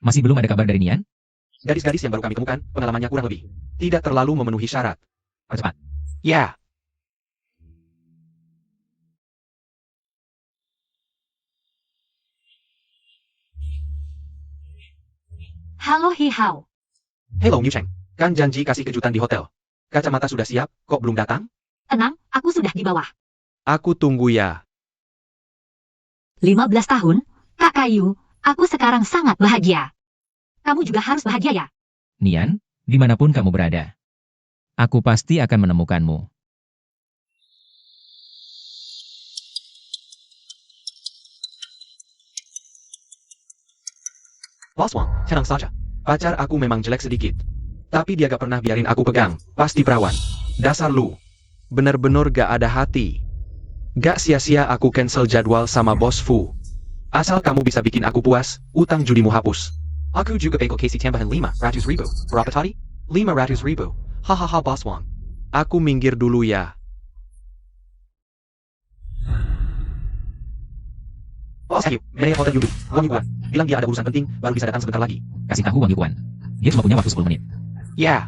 Masih belum ada kabar dari Nian? Gadis-gadis yang baru kami temukan, pengalamannya kurang lebih tidak terlalu memenuhi syarat. Percepat. Ya, Halo Hihao. hello Miu Cheng. Kan janji kasih kejutan di hotel. Kacamata sudah siap, kok belum datang? Tenang, aku sudah di bawah. Aku tunggu ya. 15 tahun, Kak Kayu, aku sekarang sangat bahagia. Kamu juga harus bahagia ya? Nian, dimanapun kamu berada. Aku pasti akan menemukanmu. Boss Wang, tenang saja. Pacar aku memang jelek sedikit. Tapi dia gak pernah biarin aku pegang. Pasti perawan. Dasar lu. Bener-bener gak ada hati. Gak sia-sia aku cancel jadwal sama bos Fu. Asal kamu bisa bikin aku puas, utang judimu hapus. Aku juga peko kasih tambahan 500.000. Berapa tadi? 500.000. Hahaha Boss Wang. Aku minggir dulu ya. Bos ayo, manajer hotel duduk. Wang Yuan. Bilang dia ada urusan penting, baru bisa datang sebentar lagi. Kasih tahu Wang Yuan. Dia cuma punya waktu 10 menit. Ya.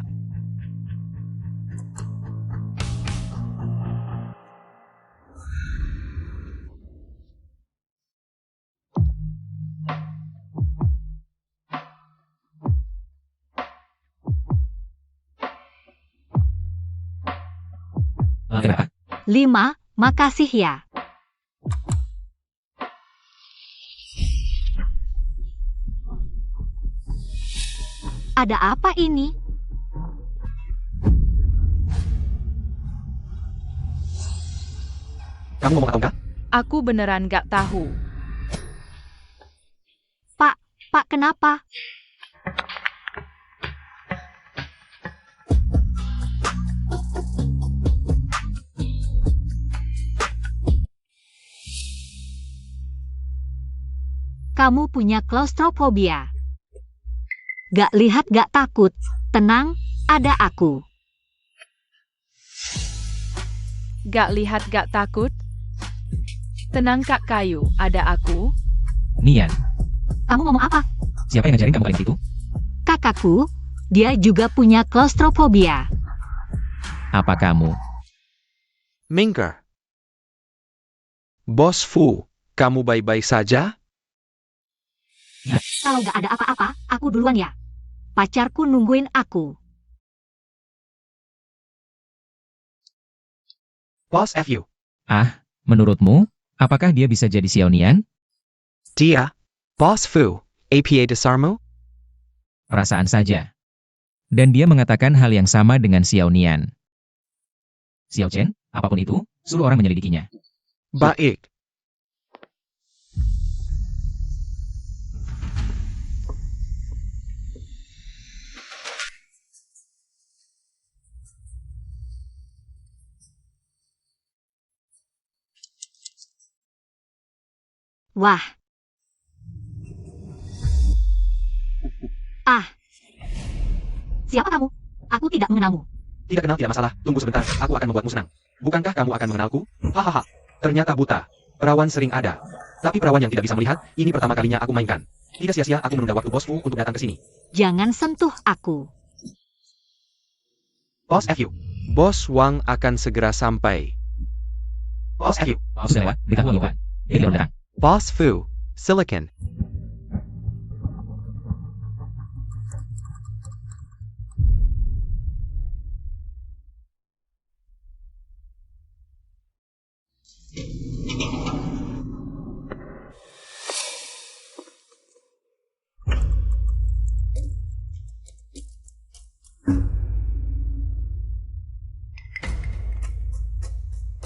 Kenapa? 5, makasih ya. Ada apa ini? Kamu ngomong atau enggak? Aku beneran gak tahu. Pak, kenapa? Kamu punya klaustrofobia. Gak lihat gak takut. Tenang, ada aku. Gak lihat gak takut? Tenang Kak Kayu, ada aku. Nian, Kamu ngomong apa? siapa yang ngajarin kamu kayak gitu? Kakakku, dia juga punya klaustrofobia. Apa kamu? Minker. Bos Fu, kamu baik-baik saja? Kalau gak ada apa-apa, aku duluan ya. Pacarku nungguin aku. Bos FU. Ah, menurutmu, apakah dia bisa jadi Xiao Nian? Dia. Bos Fu. APA Desarmu? Perasaan saja. Dan dia mengatakan hal yang sama dengan Xiao Nian. Xiao Chen, apapun itu, suruh orang menyelidikinya. Baik. Wah. Siapa kamu? Aku tidak mengenalmu. Tidak kenal tidak masalah, tunggu sebentar, aku akan membuatmu senang. Bukankah kamu akan mengenalku? Hahaha. Ternyata buta. Perawan sering ada. Tapi perawan yang tidak bisa melihat, ini pertama kalinya aku mainkan. Tidak sia-sia aku menunda waktu bosku untuk datang ke sini. Jangan sentuh aku. Bos FU. Bos Wang akan segera sampai. Bos FU. Sudah lewat, beritahu Wang Yuan. Dia baru datang. Boss Fu. Silicon.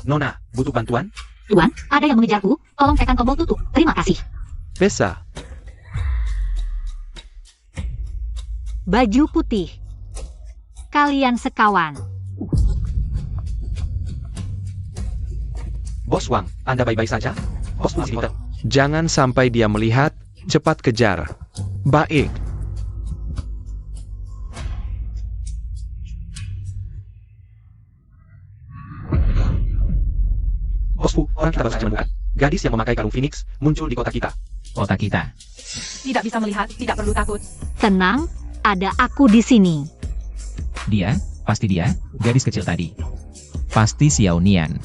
Nona, butuh bantuan? Tuan, ada yang mengejarku. Tolong tekan tombol tutup. Terima kasih. Bisa. Baju putih. Kalian sekawan. Bos Wang, Anda baik-baik saja? Bos masih di hotel. Jangan sampai dia melihat, cepat kejar. Baik. Bosku, orang kita baru saja menemukan. Gadis yang memakai kalung Phoenix muncul di kota kita. kota kita. Tidak bisa melihat, tidak perlu takut. Tenang, ada aku di sini. Dia, pasti dia, gadis kecil tadi. Pasti Xiao Nian.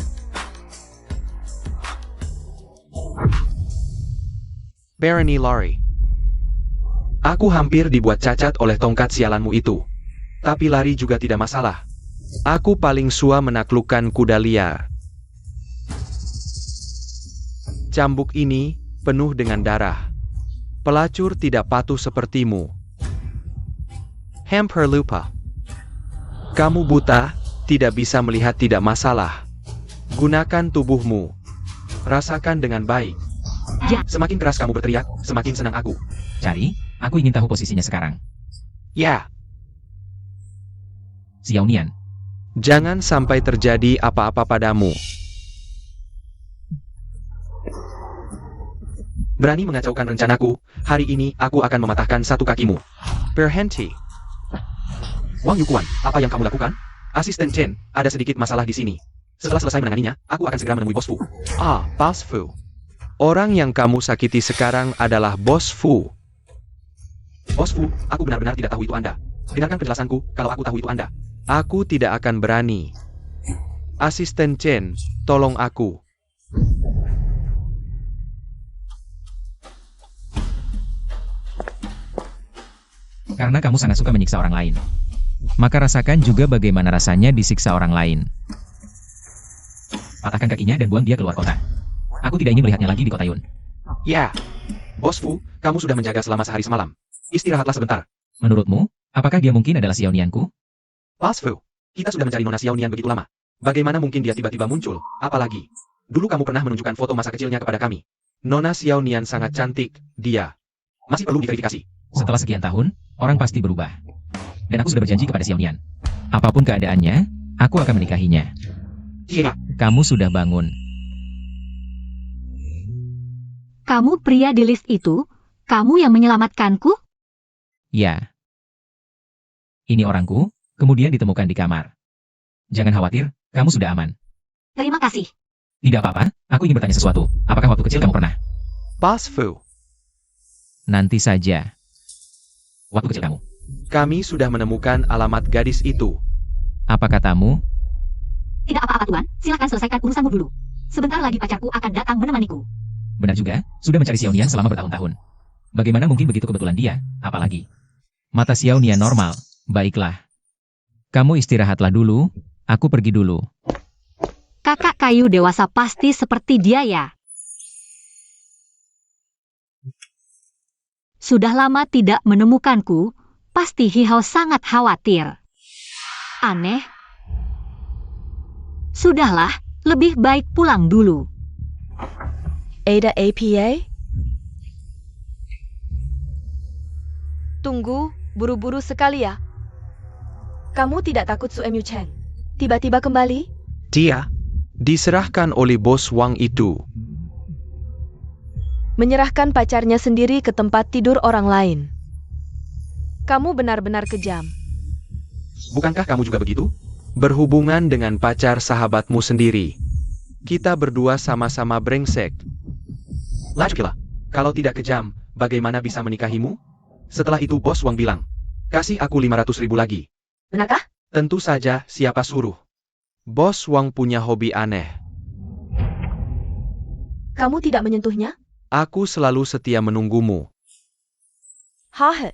Barony Lari. Aku hampir dibuat cacat oleh tongkat sialanmu itu. Tapi lari juga tidak masalah. Aku paling sua menaklukkan kuda liar. Cambuk ini penuh dengan darah. Pelacur tidak patuh sepertimu. Hamper lupa. Kamu buta, tidak bisa melihat tidak masalah. Gunakan tubuhmu. Rasakan dengan baik. Ya. Semakin keras kamu berteriak, semakin senang aku. Cari, aku ingin tahu posisinya sekarang. Ya, Xiao Nian. jangan sampai terjadi apa-apa padamu. Berani mengacaukan rencanaku, hari ini aku akan mematahkan satu kakimu. Berhenti. Wang Yukuan, apa yang kamu lakukan? Asisten Chen, ada sedikit masalah di sini. Setelah selesai menanganinya, aku akan segera menemui Bos Fu. Bos Fu. Orang yang kamu sakiti sekarang adalah Bos Fu. Bos Fu, aku benar-benar tidak tahu itu Anda. Dengarkan penjelasanku, kalau aku tahu itu Anda. Aku tidak akan berani. Asisten Chen, tolong aku. Karena kamu sangat suka menyiksa orang lain. Maka rasakan juga bagaimana rasanya disiksa orang lain. Patahkan kakinya dan buang dia keluar kota. Aku tidak ingin melihatnya lagi di kota Yun. Ya. Bos Fu, kamu sudah menjaga selama sehari semalam. Istirahatlah sebentar. Menurutmu, apakah dia mungkin adalah Xiao Nianku? Bos Fu, kita sudah mencari Nona Xiao Nian begitu lama. Bagaimana mungkin dia tiba-tiba muncul? Apalagi, dulu kamu pernah menunjukkan foto masa kecilnya kepada kami. Nona Xiao Nian sangat cantik, dia. Masih perlu diverifikasi. Setelah sekian tahun, orang pasti berubah. Dan aku sudah berjanji kepada Xiao Nian. Apapun keadaannya, aku akan menikahinya. Iya. Kamu sudah bangun. Kamu pria di list itu? Kamu yang menyelamatkanku? Ya. Ini orangku, kemudian ditemukan di kamar. Jangan khawatir, kamu sudah aman. Terima kasih. Tidak apa-apa, aku ingin bertanya sesuatu. Apakah waktu kecil kamu pernah? Bos Fu, Nanti saja. Waktu kecil kamu. kami sudah menemukan alamat gadis itu. Apa katamu? Tidak apa-apa Tuan, silakan selesaikan urusanmu dulu. Sebentar lagi pacarku akan datang menemaniku. Benar juga, sudah mencari Xiao Nian selama bertahun-tahun. Bagaimana mungkin begitu kebetulan dia, apalagi? Mata Xiao Nian normal, baiklah. Kamu istirahatlah dulu, aku pergi dulu. Kakak kayu dewasa pasti seperti dia ya. Sudah lama tidak menemukanku, pasti Hihao sangat khawatir. Aneh. Sudahlah, lebih baik pulang dulu. Ada APA? Tunggu, buru-buru sekali ya. Kamu tidak takut Su Emu Chen? Tiba-tiba kembali? Dia diserahkan oleh bos Wang itu. Menyerahkan pacarnya sendiri ke tempat tidur orang lain. Kamu benar-benar kejam. Bukankah kamu juga begitu? Berhubungan dengan pacar sahabatmu sendiri. Kita berdua sama-sama brengsek. Lajkilah, kalau tidak kejam, bagaimana bisa menikahimu? Setelah itu bos Wang bilang, kasih aku 500.000 lagi. Benarkah? Tentu saja, siapa suruh. Bos Wang punya hobi aneh. Kamu tidak menyentuhnya? Aku selalu setia menunggumu. Hahe.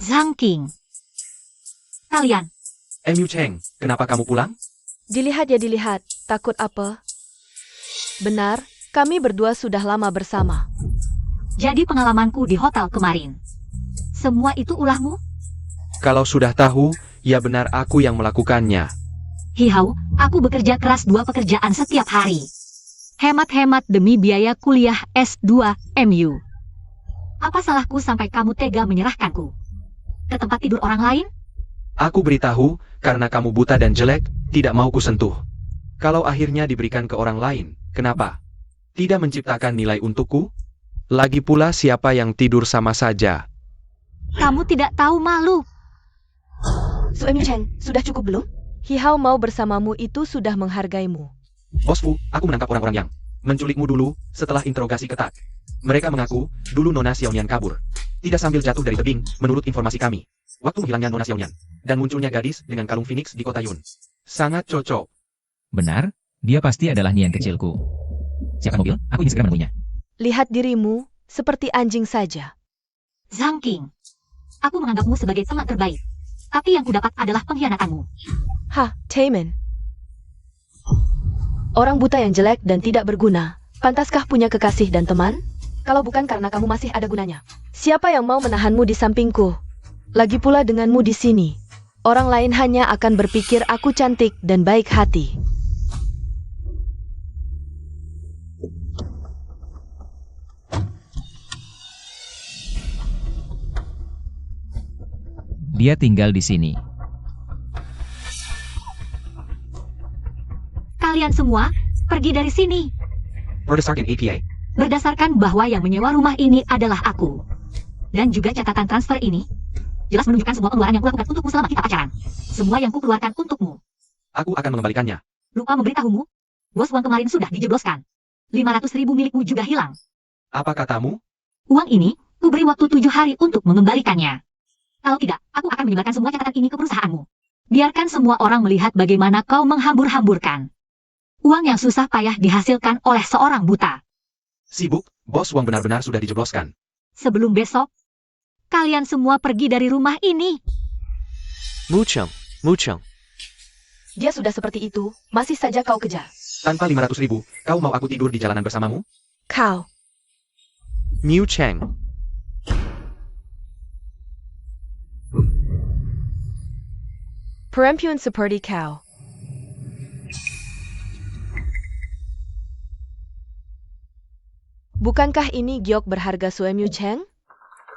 Zhang King. Kalian, Emu Cheng, kenapa kamu pulang? Dilihat ya dilihat, takut apa? Benar, kami berdua sudah lama bersama. jadi pengalamanku di hotel kemarin. Semua itu ulahmu? Kalau sudah tahu, ya benar aku yang melakukannya. Hihau, aku bekerja keras 2 pekerjaan setiap hari. Hemat-hemat demi biaya kuliah S2 MU. Apa salahku sampai kamu tega menyerahkanku? Ke tempat tidur orang lain? Aku beritahu, karena kamu buta dan jelek, tidak mau kusentuh. Kalau akhirnya diberikan ke orang lain, kenapa? Tidak menciptakan nilai untukku? Lagi pula siapa yang tidur sama saja? Kamu tidak tahu malu. Su Emu Chen, sudah cukup belum? Hihau mau bersamamu itu sudah menghargaimu. Bos Fu, aku menangkap orang-orang yang menculikmu dulu setelah interogasi ketat. Mereka mengaku, dulu Nona Xiaonian kabur. Tidak sambil jatuh dari tebing, menurut informasi kami. Waktu menghilangnya Nona Xiaonian, dan munculnya gadis dengan kalung Phoenix di kota Yun. Sangat cocok. Benar, dia pasti adalah Nian kecilku. Siapkan mobil, aku ingin segera menemuinya. Lihat dirimu seperti anjing saja. Zhang King, aku menganggapmu sebagai teman terbaik. Tapi yang kudapat adalah pengkhianatanmu. Hah, Taemin. Orang buta yang jelek dan tidak berguna, pantaskah punya kekasih dan teman? Kalau bukan karena kamu masih ada gunanya. Siapa yang mau menahanmu di sampingku? Lagi pula denganmu di sini. Orang lain hanya akan berpikir aku cantik dan baik hati. Dia tinggal di sini. Kalian semua, pergi dari sini. Berdasarkan APA, Berdasarkan bahwa yang menyewa rumah ini adalah aku. Dan juga catatan transfer ini, jelas menunjukkan semua pengeluaran yang kulakukan untukmu selama kita pacaran. Semua yang kukeluarkan untukmu. aku akan mengembalikannya. Lupa memberitahumu, bos uang kemarin sudah dijebloskan. 500.000 milikmu juga hilang. Apa katamu? Uang ini, kuberi waktu 7 hari untuk mengembalikannya. Kalau tidak, aku akan menyebarkan semua catatan ini ke perusahaanmu. Biarkan semua orang melihat bagaimana kau menghambur-hamburkan uang yang susah payah dihasilkan oleh seorang buta. Sibuk, bos uang benar-benar sudah dijebloskan. Sebelum besok, kalian semua pergi dari rumah ini. Mucheng. Dia sudah seperti itu, masih saja kau kejar. Tanpa 500.000, kau mau aku tidur di jalanan bersamamu? Kau. Miu Cheng. Perempuan seperti kau. Bukankah ini giok berharga Suemyu Cheng?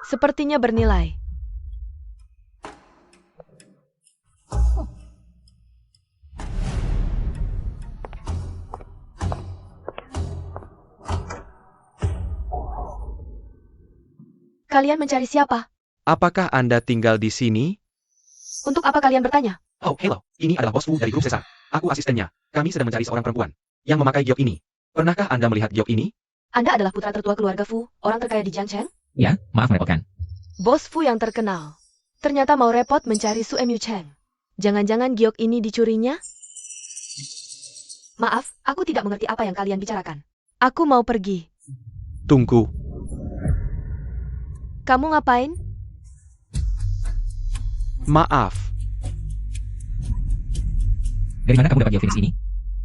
Sepertinya bernilai. Kalian mencari siapa? Apakah Anda tinggal di sini? Untuk apa kalian bertanya? Oh, hello. Ini adalah bos Fu dari grup Cesar. Aku asistennya. Kami sedang mencari seorang perempuan yang memakai giok ini. Pernahkah Anda melihat giok ini? Anda adalah putra tertua keluarga Fu, orang terkaya di Jiangchen? Ya, maaf merepotkan. Bos Fu yang terkenal. Ternyata mau repot mencari Suemyu Cheng. Jangan-jangan giok ini dicurinya? Maaf, aku tidak mengerti apa yang kalian bicarakan. Aku mau pergi. Tunggu. Kamu ngapain? Maaf. Dari mana kamu dapat giok Phoenix ini?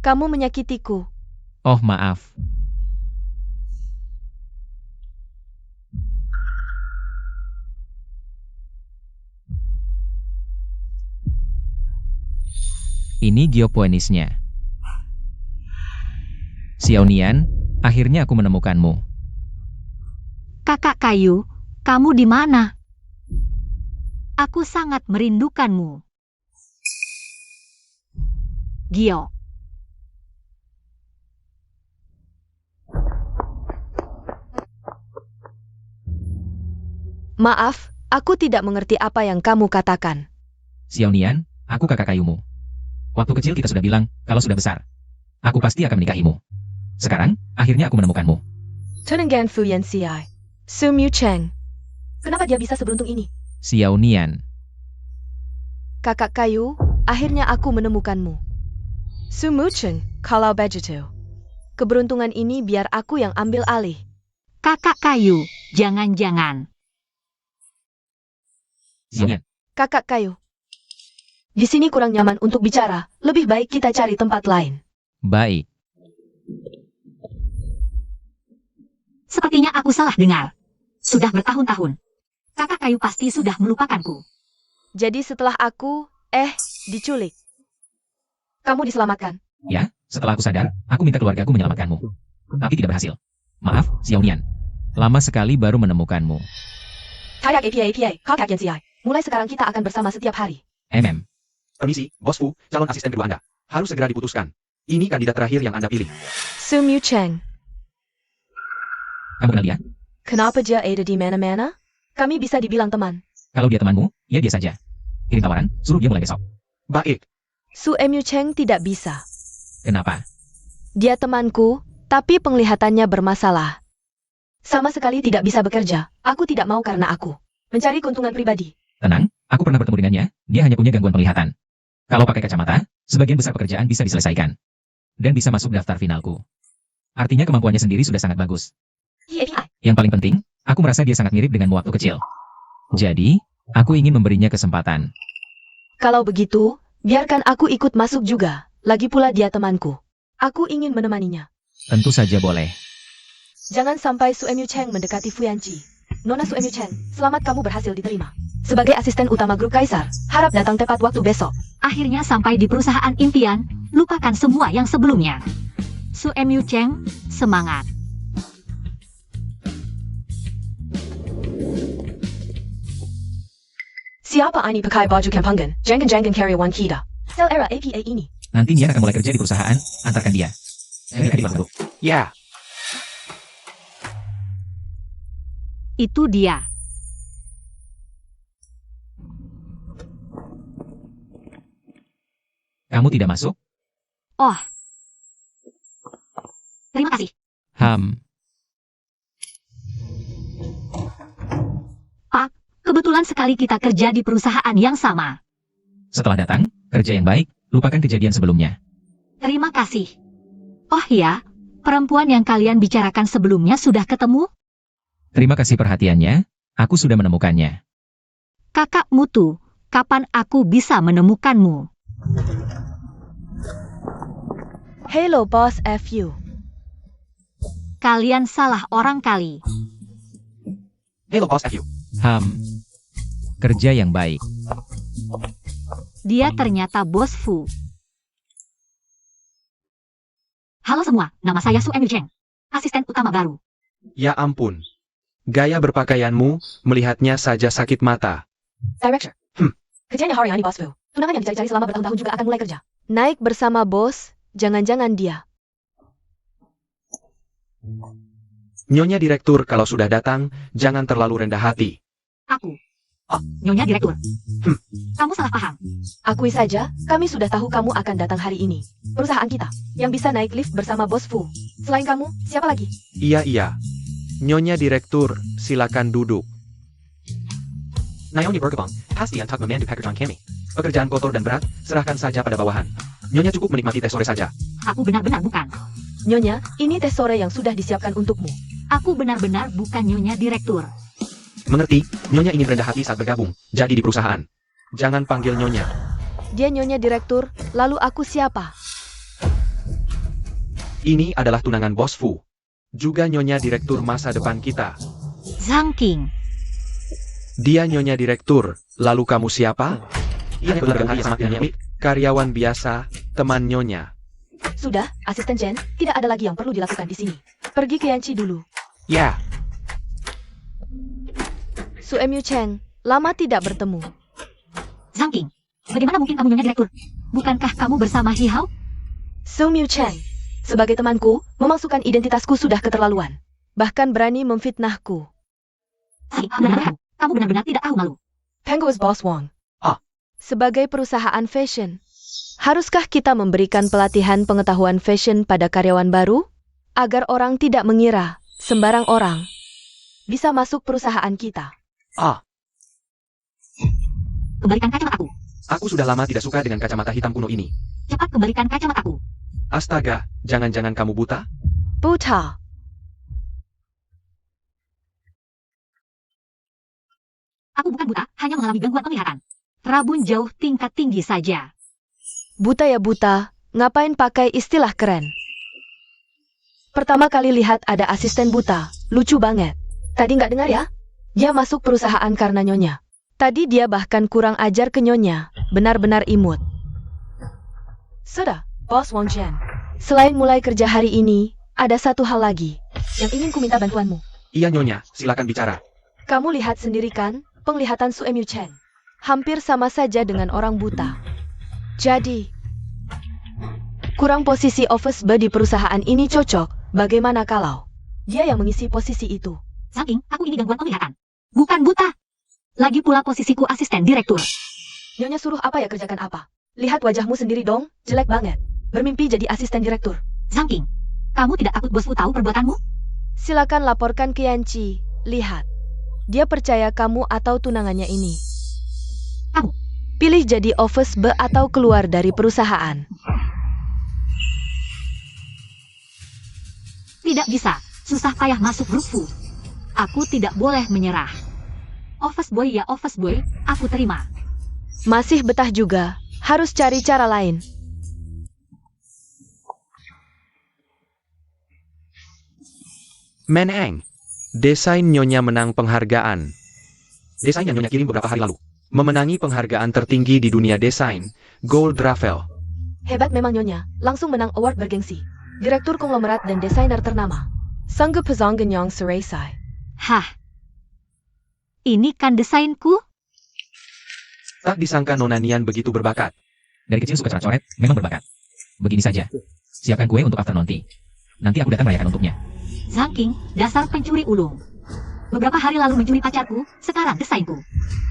Kamu menyakitiku. Oh, maaf. Ini giok poenisnya. Xiaonian, akhirnya aku menemukanmu. Kakak kayu, kamu di mana? Aku sangat merindukanmu. Gio. Maaf, aku tidak mengerti apa yang kamu katakan. Xiaonian, aku kakak kayumu. Waktu kecil kita sudah bilang, kalau sudah besar, aku pasti akan menikahimu. Sekarang, akhirnya aku menemukanmu. Tenengan Fuyan Siai. Suemyu Cheng. Kenapa dia bisa seberuntung ini? Xiaonian, Kakak kayu, akhirnya aku menemukanmu. Suemyu Cheng, kalau begitu. Keberuntungan ini biar aku yang ambil alih. Kakak kayu, jangan-jangan. Xiaonian, Kakak kayu. Di sini kurang nyaman untuk bicara. Lebih baik kita cari tempat lain. baik. Sepertinya aku salah dengar. Sudah bertahun-tahun. Kakak kayu pasti sudah melupakanku. Jadi setelah aku, diculik. Kamu diselamatkan. Ya, setelah aku sadar, aku minta keluargaku menyelamatkanmu. Tapi tidak berhasil. Maaf, Xiaonian. Lama sekali baru menemukanmu. Tayak APA, kau kagian siai. Mulai sekarang kita akan bersama setiap hari. Permisi, bos Fu, calon asisten kedua Anda. Harus segera diputuskan. Ini kandidat terakhir yang Anda pilih. Suemyu Cheng. Kamu kenal dia? Kenapa dia ada di mana-mana? Kami bisa dibilang teman. Kalau dia temanmu, ya dia saja. Kirim tawaran, suruh dia mulai besok. Baik. Suemyu Cheng tidak bisa. Kenapa? Dia temanku, tapi penglihatannya bermasalah. Sama sekali tidak bisa bekerja. Aku tidak mau karena aku mencari keuntungan pribadi. Tenang, aku pernah bertemu dengannya, dia hanya punya gangguan penglihatan. Kalau pakai kacamata, sebagian besar pekerjaan bisa diselesaikan. Dan bisa masuk daftar finalku. Artinya kemampuannya sendiri sudah sangat bagus. Yang paling penting, aku merasa dia sangat mirip denganmu waktu kecil. Jadi, aku ingin memberinya kesempatan. Kalau begitu, biarkan aku ikut masuk juga. Lagi pula dia temanku. Aku ingin menemaninya. Tentu saja boleh. Jangan sampai Su Emyu Cheng mendekati Fuyanchi. Nona Su Emyu Cheng, selamat kamu berhasil diterima. Sebagai asisten utama grup Kaisar, harap datang tepat waktu besok. Akhirnya sampai di perusahaan impian, lupakan semua yang sebelumnya. Su Emyu Cheng, semangat. Siapa ini pakai baju kampungan? Jangan karyawan kita. Sel era APA ini. Nanti Nian akan mulai kerja di perusahaan, antarkan dia. Jadi adik bantu. Ya, Itu dia. Kamu tidak masuk? Oh. Terima kasih. Pak, kebetulan sekali kita kerja di perusahaan yang sama. Setelah datang, kerja yang baik, lupakan kejadian sebelumnya. Terima kasih. Oh iya, perempuan yang kalian bicarakan sebelumnya sudah ketemu? Terima kasih perhatiannya, aku sudah menemukannya. Kakak Mutu, kapan aku bisa menemukanmu? Hello Boss FU. Kalian salah orang kali. hello Boss FU. Kerja yang baik. Dia ternyata Bos Fu. Halo semua, nama saya Su Emyu Cheng, asisten utama baru. Ya ampun. Gaya berpakaianmu, melihatnya saja sakit mata. Director. Kerjanya hari ini Boss Fu. Tunangan yang dicari-cari selama bertahun-tahun juga akan mulai kerja. Naik bersama bos, jangan-jangan dia. Nyonya Direktur kalau sudah datang, jangan terlalu rendah hati. Aku. Nyonya Direktur. Kamu salah paham. Akui saja, kami sudah tahu kamu akan datang hari ini. Perusahaan kita, yang bisa naik lift bersama Bos Fu. Selain kamu, siapa lagi? Iya. Nyonya Direktur, silakan duduk. Naomi Bergebang, pasti untuk memandu pekerjaan kami. Pekerjaan kotor dan berat, serahkan saja pada bawahan. Nyonya cukup menikmati teh sore saja. Aku benar-benar bukan. Nyonya, ini teh sore yang sudah disiapkan untukmu. Aku benar-benar bukan Nyonya Direktur. Mengerti, Nyonya ingin rendah hati saat bergabung, jadi di perusahaan. Jangan panggil Nyonya. Dia Nyonya Direktur, lalu aku siapa? Ini adalah tunangan Bos Fu. Juga Nyonya Direktur masa depan kita. Zhang King. Dia Nyonya Direktur, lalu kamu siapa? Ia benar-benar sama Nyonya, karyawan biasa, teman Nyonya. Sudah, asisten Jen, tidak ada lagi yang perlu dilakukan di sini. Pergi ke Yanchi dulu. Ya, Su Emyu Cheng, lama tidak bertemu. Zhang King. Bagaimana mungkin kamu Nyonya Direktur? Bukankah kamu bersama Hi Hao? Su Myu Cheng, sebagai temanku, memasukkan identitasku sudah keterlaluan. Bahkan berani memfitnahku. Kamu benar-benar tidak tahu malu. Penggu is Boss Wong. Sebagai perusahaan fashion, haruskah kita memberikan pelatihan pengetahuan fashion pada karyawan baru? Agar orang tidak mengira, sembarang orang bisa masuk perusahaan kita. Kembalikan kacamataku. aku sudah lama tidak suka dengan kacamata hitam kuno ini. Cepat kembalikan kacamataku. Astaga, jangan-jangan kamu buta? Buta. Aku bukan buta, hanya mengalami gangguan penglihatan. Rabun jauh tingkat tinggi saja. Buta ya buta, ngapain pakai istilah keren? Pertama kali lihat ada asisten buta, lucu banget. Tadi nggak dengar ya? Dia masuk perusahaan karena Nyonya. Tadi dia bahkan kurang ajar ke Nyonya, benar-benar imut. Sudah, Bos Wong Chen. Selain mulai kerja hari ini, ada satu hal lagi yang ingin ku minta bantuanmu. Iya Nyonya, silakan bicara. Kamu lihat sendiri kan, penglihatan Su Emyu Chen. Hampir sama saja dengan orang buta. Jadi, kurang posisi office boy di perusahaan ini cocok, bagaimana kalau dia yang mengisi posisi itu? Saking, aku ini gangguan penglihatan. Bukan buta. Lagi pula posisiku asisten direktur. Nyonya suruh apa ya kerjakan apa? Lihat wajahmu sendiri dong, jelek banget. Bermimpi jadi asisten direktur. Zhang King, kamu tidak takut bosku tahu perbuatanmu? Silakan laporkan ke Yanci. Lihat, dia percaya kamu atau tunangannya ini. Kamu. Pilih jadi office B atau keluar dari perusahaan. Tidak bisa, susah payah masuk grup Fu. Aku tidak boleh menyerah. Office boy ya office boy, aku terima. Masih betah juga, harus cari cara lain. Meneng. Desain Nyonya menang penghargaan. Desain yang Nyonya kirim beberapa hari lalu memenangi penghargaan tertinggi di dunia desain, Gold Raffle. Hebat memang Nyonya, langsung menang award bergengsi. Direktur konglomerat dan desainer ternama. Sanggup Pezonggenyong Seresai. Hah? Ini kan desainku? Tak disangka Nona Nian begitu berbakat. Dari kecil suka coret-coret, memang berbakat. Begini saja. Siapkan kue untuk afternoon tea. Nanti aku datang merayakan untuknya. Zhang King, dasar pencuri ulung. Beberapa hari lalu mencuri pacarku, sekarang desainku.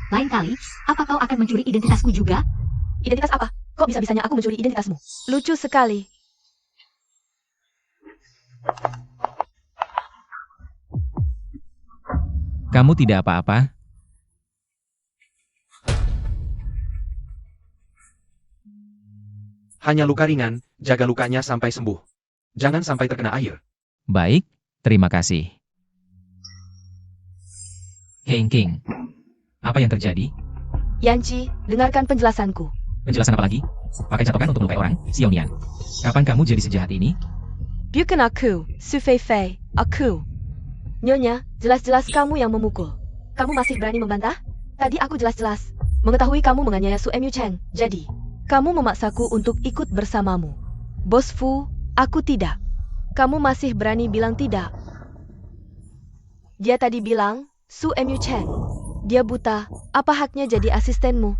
Lain kali, apa kau akan mencuri identitasku juga? Identitas apa? Kok bisa-bisanya aku mencuri identitasmu? Lucu sekali. Kamu tidak apa-apa? Hanya luka ringan, jaga lukanya sampai sembuh. Jangan sampai terkena air. Baik, terima kasih. King, apa yang terjadi? Yanci, dengarkan penjelasanku. Penjelasan apa lagi? Pakai catokan untuk melukai orang, Xiaonian. Kapan kamu jadi sejahat ini? Bukan aku, Su Feifei, aku. Nyonya, jelas-jelas kamu yang memukul. Kamu masih berani membantah? Tadi aku jelas-jelas mengetahui kamu menganiaya Su Emu Cheng. Jadi, kamu memaksaku untuk ikut bersamamu. Bos Fu, aku tidak. Kamu masih berani bilang tidak. Dia tadi bilang, Su Emu Cheng. Dia buta, apa haknya jadi asistenmu?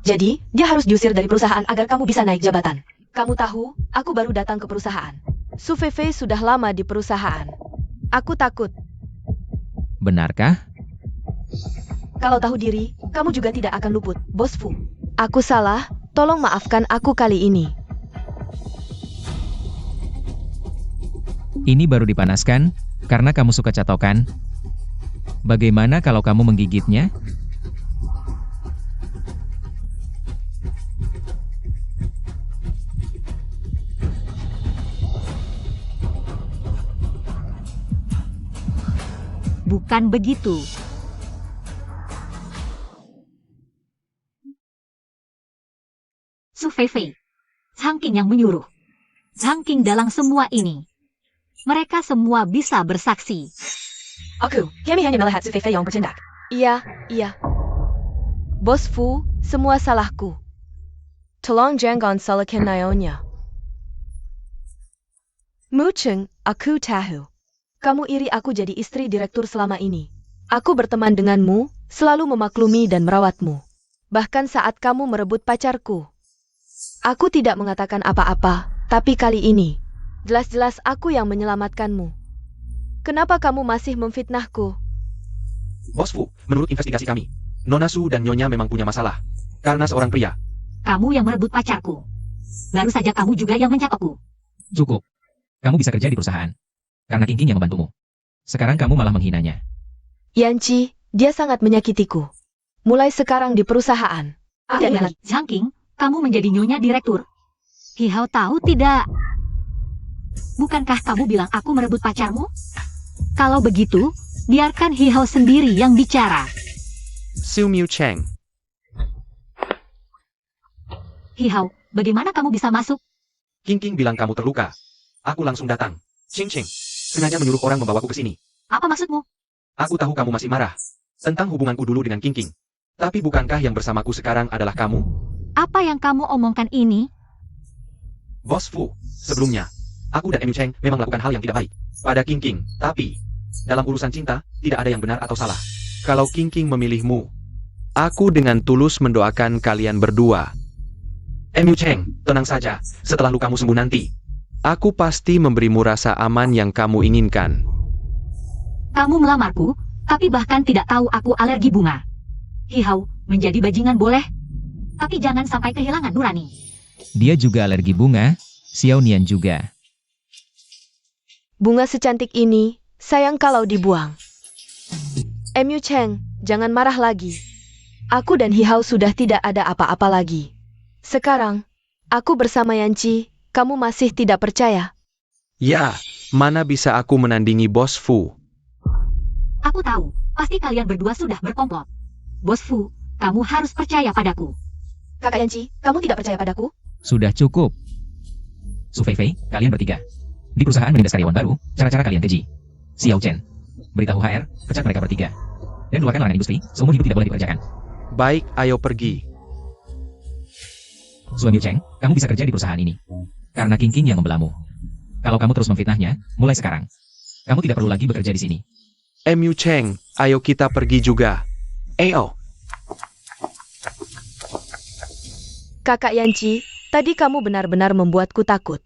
Jadi, dia harus diusir dari perusahaan agar kamu bisa naik jabatan. Kamu tahu, aku baru datang ke perusahaan. Su Feifei sudah lama di perusahaan. Aku takut. Benarkah? Kalau tahu diri, kamu juga tidak akan luput, Bos Fu. Aku salah, tolong maafkan aku kali ini. Ini baru dipanaskan, karena kamu suka catokan. Bagaimana kalau kamu menggigitnya? Bukan begitu. Su Feifei, Zhang King yang menyuruh. Zhang King dalam semua ini. Mereka semua bisa bersaksi. Aku, kami hanya melihat Su Feifei yang bertindak. Iya. Bos Fu, semua salahku. Tolong jangan salahkan Nyonya. Mu Cheng, aku tahu. Kamu iri aku jadi istri direktur selama ini. Aku berteman denganmu, selalu memaklumi dan merawatmu. Bahkan saat kamu merebut pacarku. Aku tidak mengatakan apa-apa, tapi kali ini, jelas-jelas aku yang menyelamatkanmu. Kenapa kamu masih memfitnahku? Bos Fu, menurut investigasi kami, Nona Su dan Nyonya memang punya masalah. Karena seorang pria. Kamu yang merebut pacarku. Baru saja kamu juga yang mencatokku. Cukup. Kamu bisa kerja di perusahaan. Karena King yang membantumu. Sekarang kamu malah menghinanya. Yanci, dia sangat menyakitiku. Mulai sekarang di perusahaan. Tidak lagi, Zhang King, kamu menjadi nyonya direktur. Hihao tahu tidak? Bukankah kamu bilang aku merebut pacarmu? Kalau begitu, biarkan Hihao sendiri yang bicara. Su Miu Cheng. Hihao, bagaimana kamu bisa masuk? King bilang kamu terluka. Aku langsung datang. Ching. Sengaja menyuruh orang membawaku ke sini. Apa maksudmu? Aku tahu kamu masih marah. Tentang hubunganku dulu dengan King. Tapi bukankah yang bersamaku sekarang adalah kamu? Apa yang kamu omongkan ini? Bos Fu, sebelumnya, aku dan Emu Cheng memang melakukan hal yang tidak baik pada King. Tapi, dalam urusan cinta, tidak ada yang benar atau salah. Kalau King memilihmu, aku dengan tulus mendoakan kalian berdua. Emu Cheng, tenang saja, setelah lukamu sembuh nanti, aku pasti memberimu rasa aman yang kamu inginkan. Kamu melamarku, tapi bahkan tidak tahu aku alergi bunga. Hihao, menjadi bajingan boleh, tapi jangan sampai kehilangan nurani. Dia juga alergi bunga, Xiaonian juga. Bunga secantik ini, sayang kalau dibuang. MU Cheng, jangan marah lagi. Aku dan Hihao sudah tidak ada apa-apa lagi. Sekarang, aku bersama Yanci, kamu masih tidak percaya? Ya, mana bisa aku menandingi Bos Fu? Aku tahu, pasti kalian berdua sudah berkomplot. Bos Fu, kamu harus percaya padaku. Kakak Yanci, kamu tidak percaya padaku? Sudah cukup. Su Fei, kalian bertiga. Di perusahaan menindas karyawan baru, cara-cara kalian keji. Xiao Chen, beritahu HR, pecat mereka bertiga. Dan keluarkan larangan industri, seumur hidup tidak boleh dikerjakan. Baik, ayo pergi. Su Cheng, kamu bisa kerja di perusahaan ini. Karena King King yang membelamu. Kalau kamu terus memfitnahnya, mulai sekarang, kamu tidak perlu lagi bekerja di sini. MU Cheng, ayo kita pergi juga. Ayo. Kakak Yanci, tadi kamu benar-benar membuatku takut.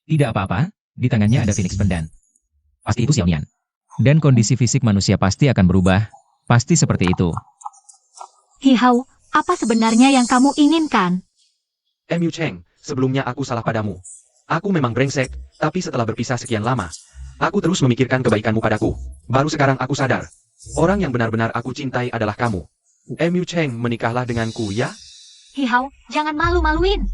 Tidak apa-apa, di tangannya ada Phoenix Pendan. Pasti itu Xiao Nian. Dan kondisi fisik manusia pasti akan berubah. Pasti seperti itu. Hihao, apa sebenarnya yang kamu inginkan? MU Cheng, sebelumnya aku salah padamu. Aku memang brengsek, tapi setelah berpisah sekian lama, aku terus memikirkan kebaikanmu padaku. Baru sekarang aku sadar, orang yang benar-benar aku cintai adalah kamu. MU Cheng, menikahlah denganku, ya? Hihao, jangan malu-maluin.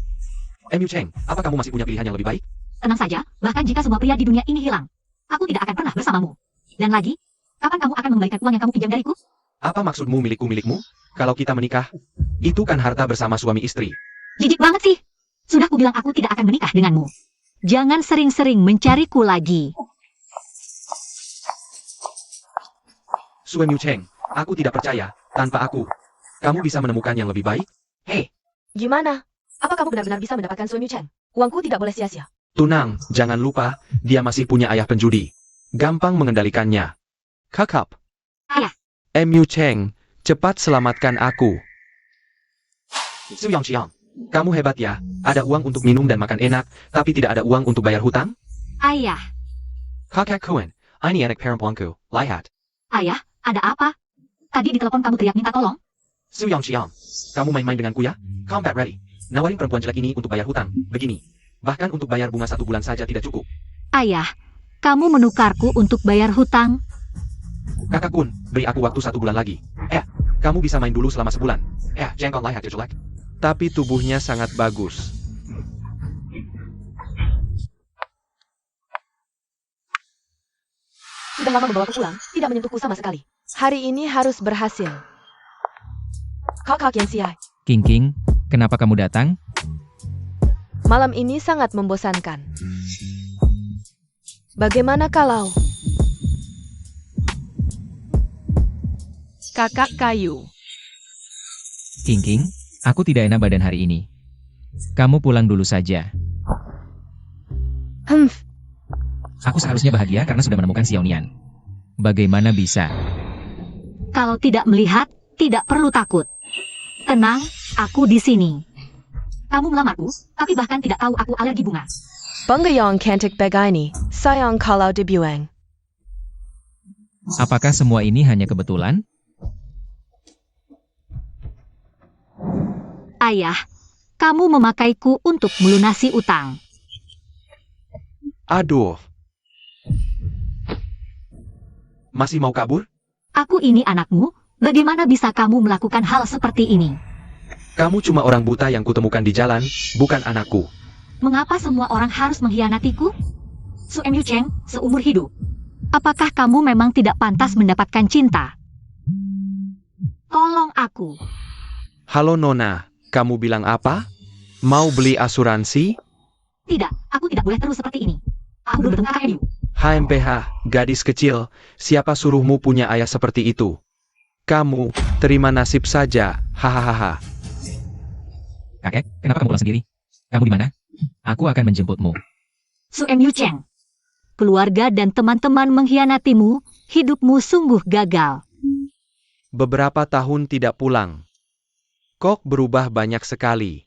MU Cheng, apa kamu masih punya pilihan yang lebih baik? Tenang saja, bahkan jika semua pria di dunia ini hilang, aku tidak akan pernah bersamamu. Dan lagi, kapan kamu akan mengembalikan uang yang kamu pinjam dariku? Apa maksudmu milikku-milikmu? Kalau kita menikah, itu kan harta bersama suami istri. Jijik banget sih. Sudah kubilang aku tidak akan menikah denganmu. Jangan sering-sering mencariku lagi. Su MU Cheng, aku tidak percaya, tanpa aku, kamu bisa menemukan yang lebih baik? Hei, Gimana? Apa kamu benar-benar bisa mendapatkan Su Chen? Uangku tidak boleh sia-sia. tunang, jangan lupa, dia masih punya ayah penjudi. Gampang mengendalikannya. Kakap. Ayah. MU Cheng, cepat selamatkan aku. Su Yongxiang, kamu hebat ya, ada uang untuk minum dan makan enak, tapi tidak ada uang untuk bayar hutang? Ayah, Kakak Cohen, ini anak perempuanku, lihat. ayah, ada apa? Tadi di telepon kamu teriak minta tolong. Su Yongxiang, kamu main-main denganku ya? Combat ready. Nawarin perempuan jelek ini untuk bayar hutang, begini. Bahkan untuk bayar bunga 1 bulan saja tidak cukup. Ayah, kamu menukarku untuk bayar hutang. Kakak Kun, beri aku waktu 1 bulan lagi. Kamu bisa main dulu selama sebulan. Jangan lihat dia jelek. Tapi tubuhnya sangat bagus. Sudah lama membawaku pulang, tidak menyentuhku sama sekali. Hari ini harus berhasil. Kakak Yanci, King King, kenapa kamu datang? malam ini sangat membosankan. Bagaimana kalau... Kakak kayu. King King, aku tidak enak badan hari ini. Kamu pulang dulu saja. Aku seharusnya bahagia karena sudah menemukan Xiao Nian. Bagaimana bisa? Kalau tidak melihat, tidak perlu takut. Tenang, aku di sini. Kamu melamarku, tapi bahkan tidak tahu aku alergi bunga. Bangayong cantik begini, sayang kalau dibuang. Apakah semua ini hanya kebetulan? Ayah, kamu memakaiku untuk melunasi utang. Aduh. Masih mau kabur? Aku ini anakmu, bagaimana bisa kamu melakukan hal seperti ini? Kamu cuma orang buta yang kutemukan di jalan, bukan anakku. Mengapa semua orang harus mengkhianatiku? Su MU Cheng, seumur hidup. Apakah kamu memang tidak pantas mendapatkan cinta? Tolong aku. Halo Nona, kamu bilang apa? Mau beli asuransi? Tidak, aku tidak boleh terus seperti ini. Aku belum bertemu kakak MU. HMPH, gadis kecil, siapa suruhmu punya ayah seperti itu? Kamu, terima nasib saja, hahaha. Kakek, kenapa kamu pulang sendiri? Kamu di mana? Aku akan menjemputmu. Su MU Cheng. Keluarga dan teman-teman mengkhianatimu, hidupmu sungguh gagal. Beberapa tahun tidak pulang. Kok berubah banyak sekali.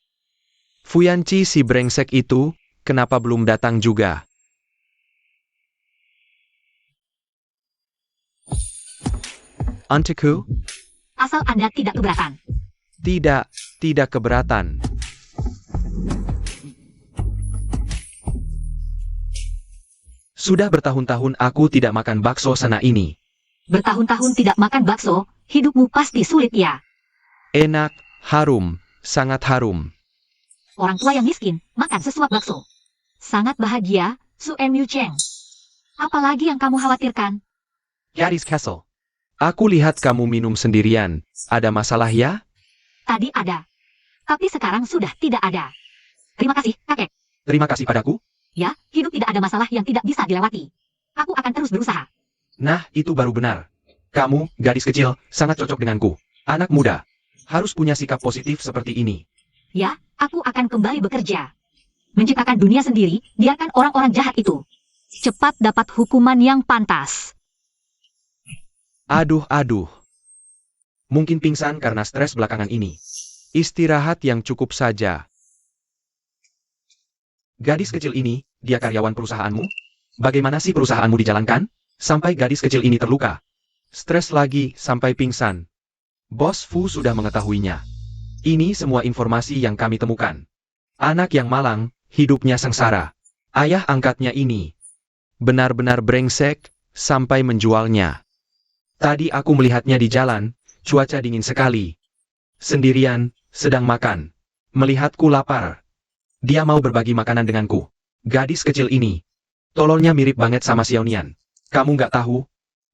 Fuyanci si brengsek itu, kenapa belum datang juga? Anteku? Asal Anda tidak keberatan. Tidak keberatan. Sudah bertahun-tahun aku tidak makan bakso sana ini. Bertahun-tahun tidak makan bakso, hidupmu pasti sulit ya. Enak, harum, sangat harum. Orang tua yang miskin, makan sesuap bakso. Sangat bahagia, Su Emu Cheng. Apalagi yang kamu khawatirkan? Gadis Castle. Aku lihat kamu minum sendirian. Ada masalah ya? Tadi ada. Tapi sekarang sudah tidak ada. Terima kasih, kakek. Terima kasih padaku. Ya, hidup tidak ada masalah yang tidak bisa dilewati. Aku akan terus berusaha. Nah, itu baru benar. Kamu, gadis kecil, sangat cocok denganku. Anak muda. Harus punya sikap positif seperti ini. Ya, aku akan kembali bekerja. Menciptakan dunia sendiri, biarkan orang-orang jahat itu. Cepat dapat hukuman yang pantas. Aduh. Mungkin pingsan karena stres belakangan ini. Istirahat yang cukup saja. Gadis kecil ini, dia karyawan perusahaanmu? Bagaimana sih perusahaanmu dijalankan? Sampai gadis kecil ini terluka. Stres lagi sampai pingsan. Bos Fu sudah mengetahuinya. Ini semua informasi yang kami temukan. Anak yang malang, hidupnya sengsara. Ayah angkatnya ini benar-benar brengsek sampai menjualnya. Tadi aku melihatnya di jalan, cuaca dingin sekali. Sendirian, sedang makan. Melihatku lapar. Dia mau berbagi makanan denganku. Gadis kecil ini. Tololnya mirip banget sama Xiao Nian. Kamu nggak tahu?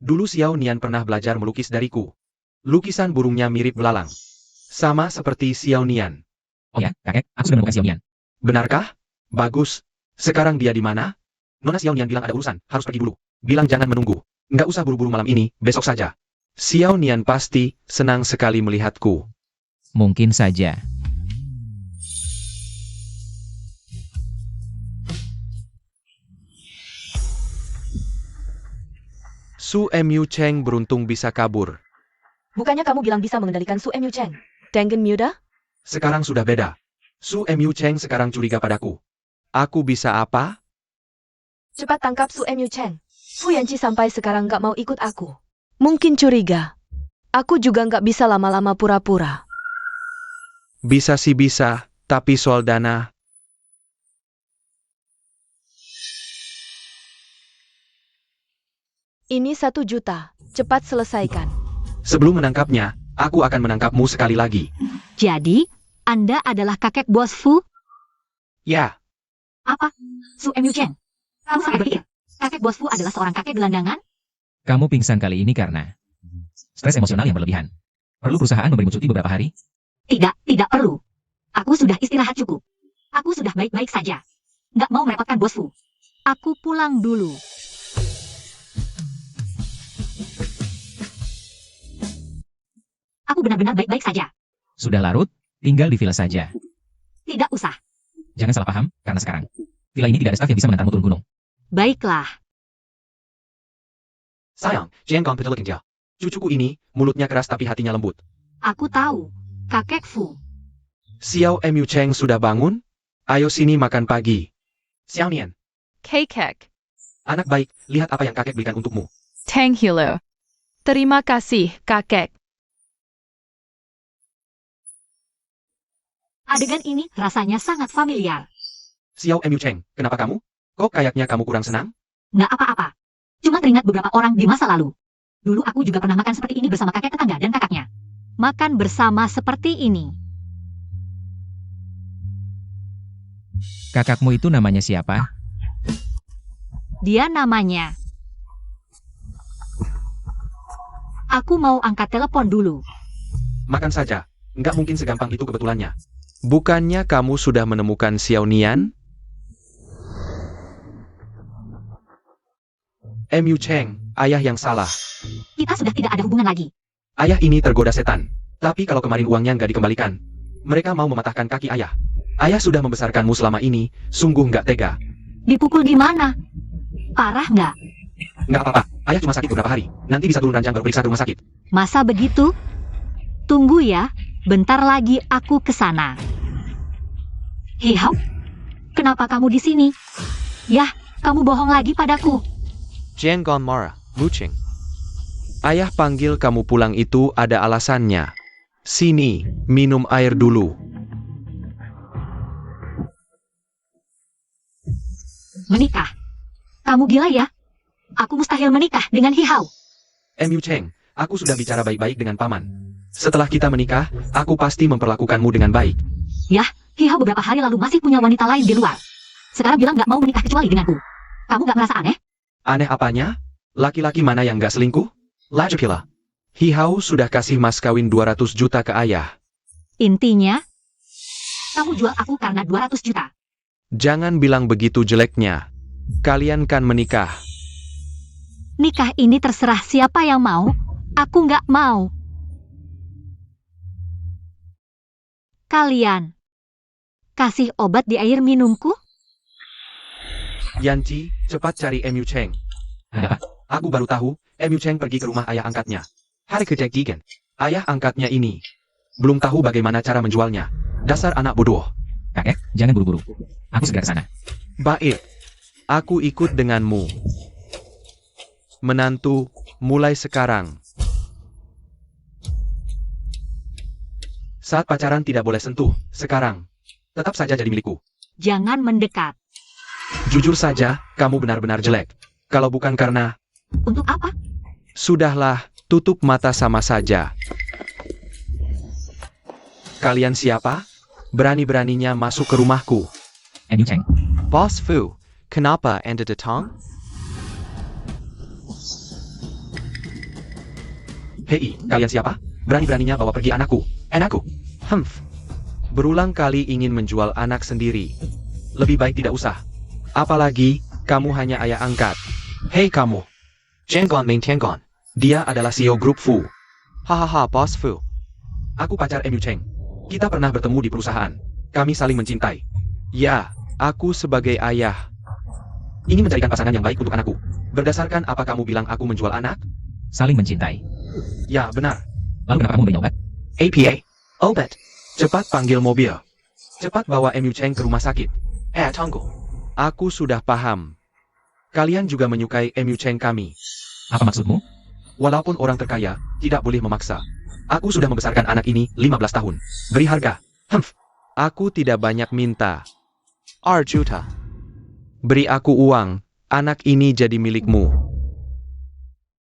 Dulu Xiao Nian pernah belajar melukis dariku. Lukisan burungnya mirip belalang. Sama seperti Xiao Nian. Oh ya, kakek, aku sudah menemukan Xiao Nian. Benarkah? Bagus. Sekarang dia di mana? Nona Xiao Nian bilang ada urusan, harus pergi dulu. Bilang jangan menunggu. Nggak usah buru-buru malam ini, besok saja. Xiao Nian pasti senang sekali melihatku. Mungkin saja. Su Emu Cheng beruntung bisa kabur. Bukannya kamu bilang bisa mengendalikan Su Emu Cheng? Tengen Muda? Sekarang sudah beda. Su Emu Cheng sekarang curiga padaku. Aku bisa apa? Cepat tangkap Su Emu Cheng. Fu Yanqi sampai sekarang nggak mau ikut aku. Mungkin curiga. Aku juga nggak bisa lama-lama pura-pura. Bisa sih bisa, tapi soal dana. Ini 1 juta. Cepat selesaikan. Sebelum menangkapnya, aku akan menangkapmu sekali lagi. Jadi, Anda adalah kakek bos Fu? Ya, Apa? Su Emu Cheng. Kamu sampai berpikir, kakek bos Fu adalah seorang kakek gelandangan? Kamu pingsan kali ini karena stres emosional yang berlebihan. Perlu perusahaan memberimu cuti beberapa hari? Tidak perlu. Aku sudah istirahat cukup. Aku sudah baik-baik saja. Nggak mau merepotkan bos Fu. Aku pulang dulu. Aku benar-benar baik-baik saja. Sudah larut, tinggal di villa saja. Tidak usah. Jangan salah paham, karena sekarang villa ini tidak ada staf yang bisa mengantarmu turun gunung. Baiklah. sayang, Jian Gong pedelek dia. Cucuku ini, mulutnya keras tapi hatinya lembut. Aku tahu. Kakek Fu. Xiao Emu Cheng sudah bangun? Ayo sini makan pagi. Xiao Nian, Kakek. anak baik, lihat apa yang kakek belikan untukmu. Thank you lo. Terima kasih, kakek. Adegan ini rasanya sangat familiar. Xiao Emu Cheng, kenapa kamu? Kok kayaknya kamu kurang senang? Nggak apa-apa. Cuma teringat beberapa orang di masa lalu. Dulu aku juga pernah makan seperti ini bersama kakek tetangga dan kakaknya. Makan bersama seperti ini. Kakakmu itu namanya siapa? Dia namanya. Aku mau angkat telepon dulu. Makan saja. Nggak mungkin segampang itu kebetulannya. Bukannya kamu sudah menemukan Xiao Nian? Emu Cheng, ayah yang salah. Kita sudah tidak ada hubungan lagi. Ayah ini tergoda setan. Tapi kalau kemarin uangnya nggak dikembalikan, mereka mau mematahkan kaki ayah. Ayah sudah membesarkanmu selama ini, sungguh nggak tega. Dipukul gimana? Parah nggak? Nggak apa-apa, ayah cuma sakit beberapa hari. Nanti bisa turun ranjang baru periksa ke rumah sakit. Masa begitu? Tunggu ya, bentar lagi aku ke sana. Hihau, kenapa kamu di sini? Yah, kamu bohong lagi padaku. Jian Gon marah, Mucing. Ayah panggil kamu pulang itu ada alasannya. Sini, minum air dulu. Menikah. Kamu gila ya? Aku mustahil menikah dengan Hihau. MU Cheng, aku sudah bicara baik-baik dengan paman. Setelah kita menikah, aku pasti memperlakukanmu dengan baik. Hihau beberapa hari lalu masih punya wanita lain di luar. Sekarang bilang nggak mau menikah kecuali denganku. Kamu nggak merasa aneh? Aneh apanya? Laki-laki mana yang nggak selingkuh? Lajapila. Hihau sudah kasih mas kawin 200 juta ke ayah. Intinya, kamu jual aku karena 200 juta. Jangan bilang begitu jeleknya. Kalian kan menikah. Nikah ini terserah siapa yang mau. Aku nggak mau. Kalian kasih obat di air minumku? Yanci, cepat cari MU Cheng. Ada apa? Aku baru tahu, MU Cheng pergi ke rumah ayah angkatnya. Hari kerja Gigan. Ayah angkatnya ini belum tahu bagaimana cara menjualnya. Dasar anak bodoh. Kakek, jangan buru-buru. Aku segera ke sana. Baik. Aku ikut denganmu. Menantu, mulai sekarang. Saat pacaran tidak boleh sentuh, sekarang. Tetap saja jadi milikku. Jangan mendekat. Jujur saja, kamu benar-benar jelek. Kalau bukan karena... Untuk apa? Sudahlah, tutup mata sama saja. Kalian siapa? Berani-beraninya masuk ke rumahku. MU Cheng, Boss Fu, kenapa Anda datang? Hei, kalian siapa? Berani-beraninya bawa pergi anakku. Anakku. Berulang kali ingin menjual anak sendiri. Lebih baik tidak usah. Apalagi, kamu hanya ayah angkat. Hei kamu. Tianggon Main Tianggon. Dia adalah CEO grup Fu. Hahaha, Boss Fu. Aku pacar MU Cheng. Kita pernah bertemu di perusahaan. Kami saling mencintai. Ya, aku sebagai ayah ingin mencarikan pasangan yang baik untuk anakku. Berdasarkan apa kamu bilang aku menjual anak? saling mencintai. Ya, benar. Lalu kenapa kamu beri obat? APA. Obat. Cepat panggil mobil. Cepat bawa MU Cheng ke rumah sakit. Tunggu. Aku sudah paham. Kalian juga menyukai MU Cheng kami. Apa maksudmu? Walaupun orang terkaya, tidak boleh memaksa. Aku sudah membesarkan anak ini 15 tahun. Beri harga. Aku tidak banyak minta. 2 juta. Beri aku uang. Anak ini jadi milikmu.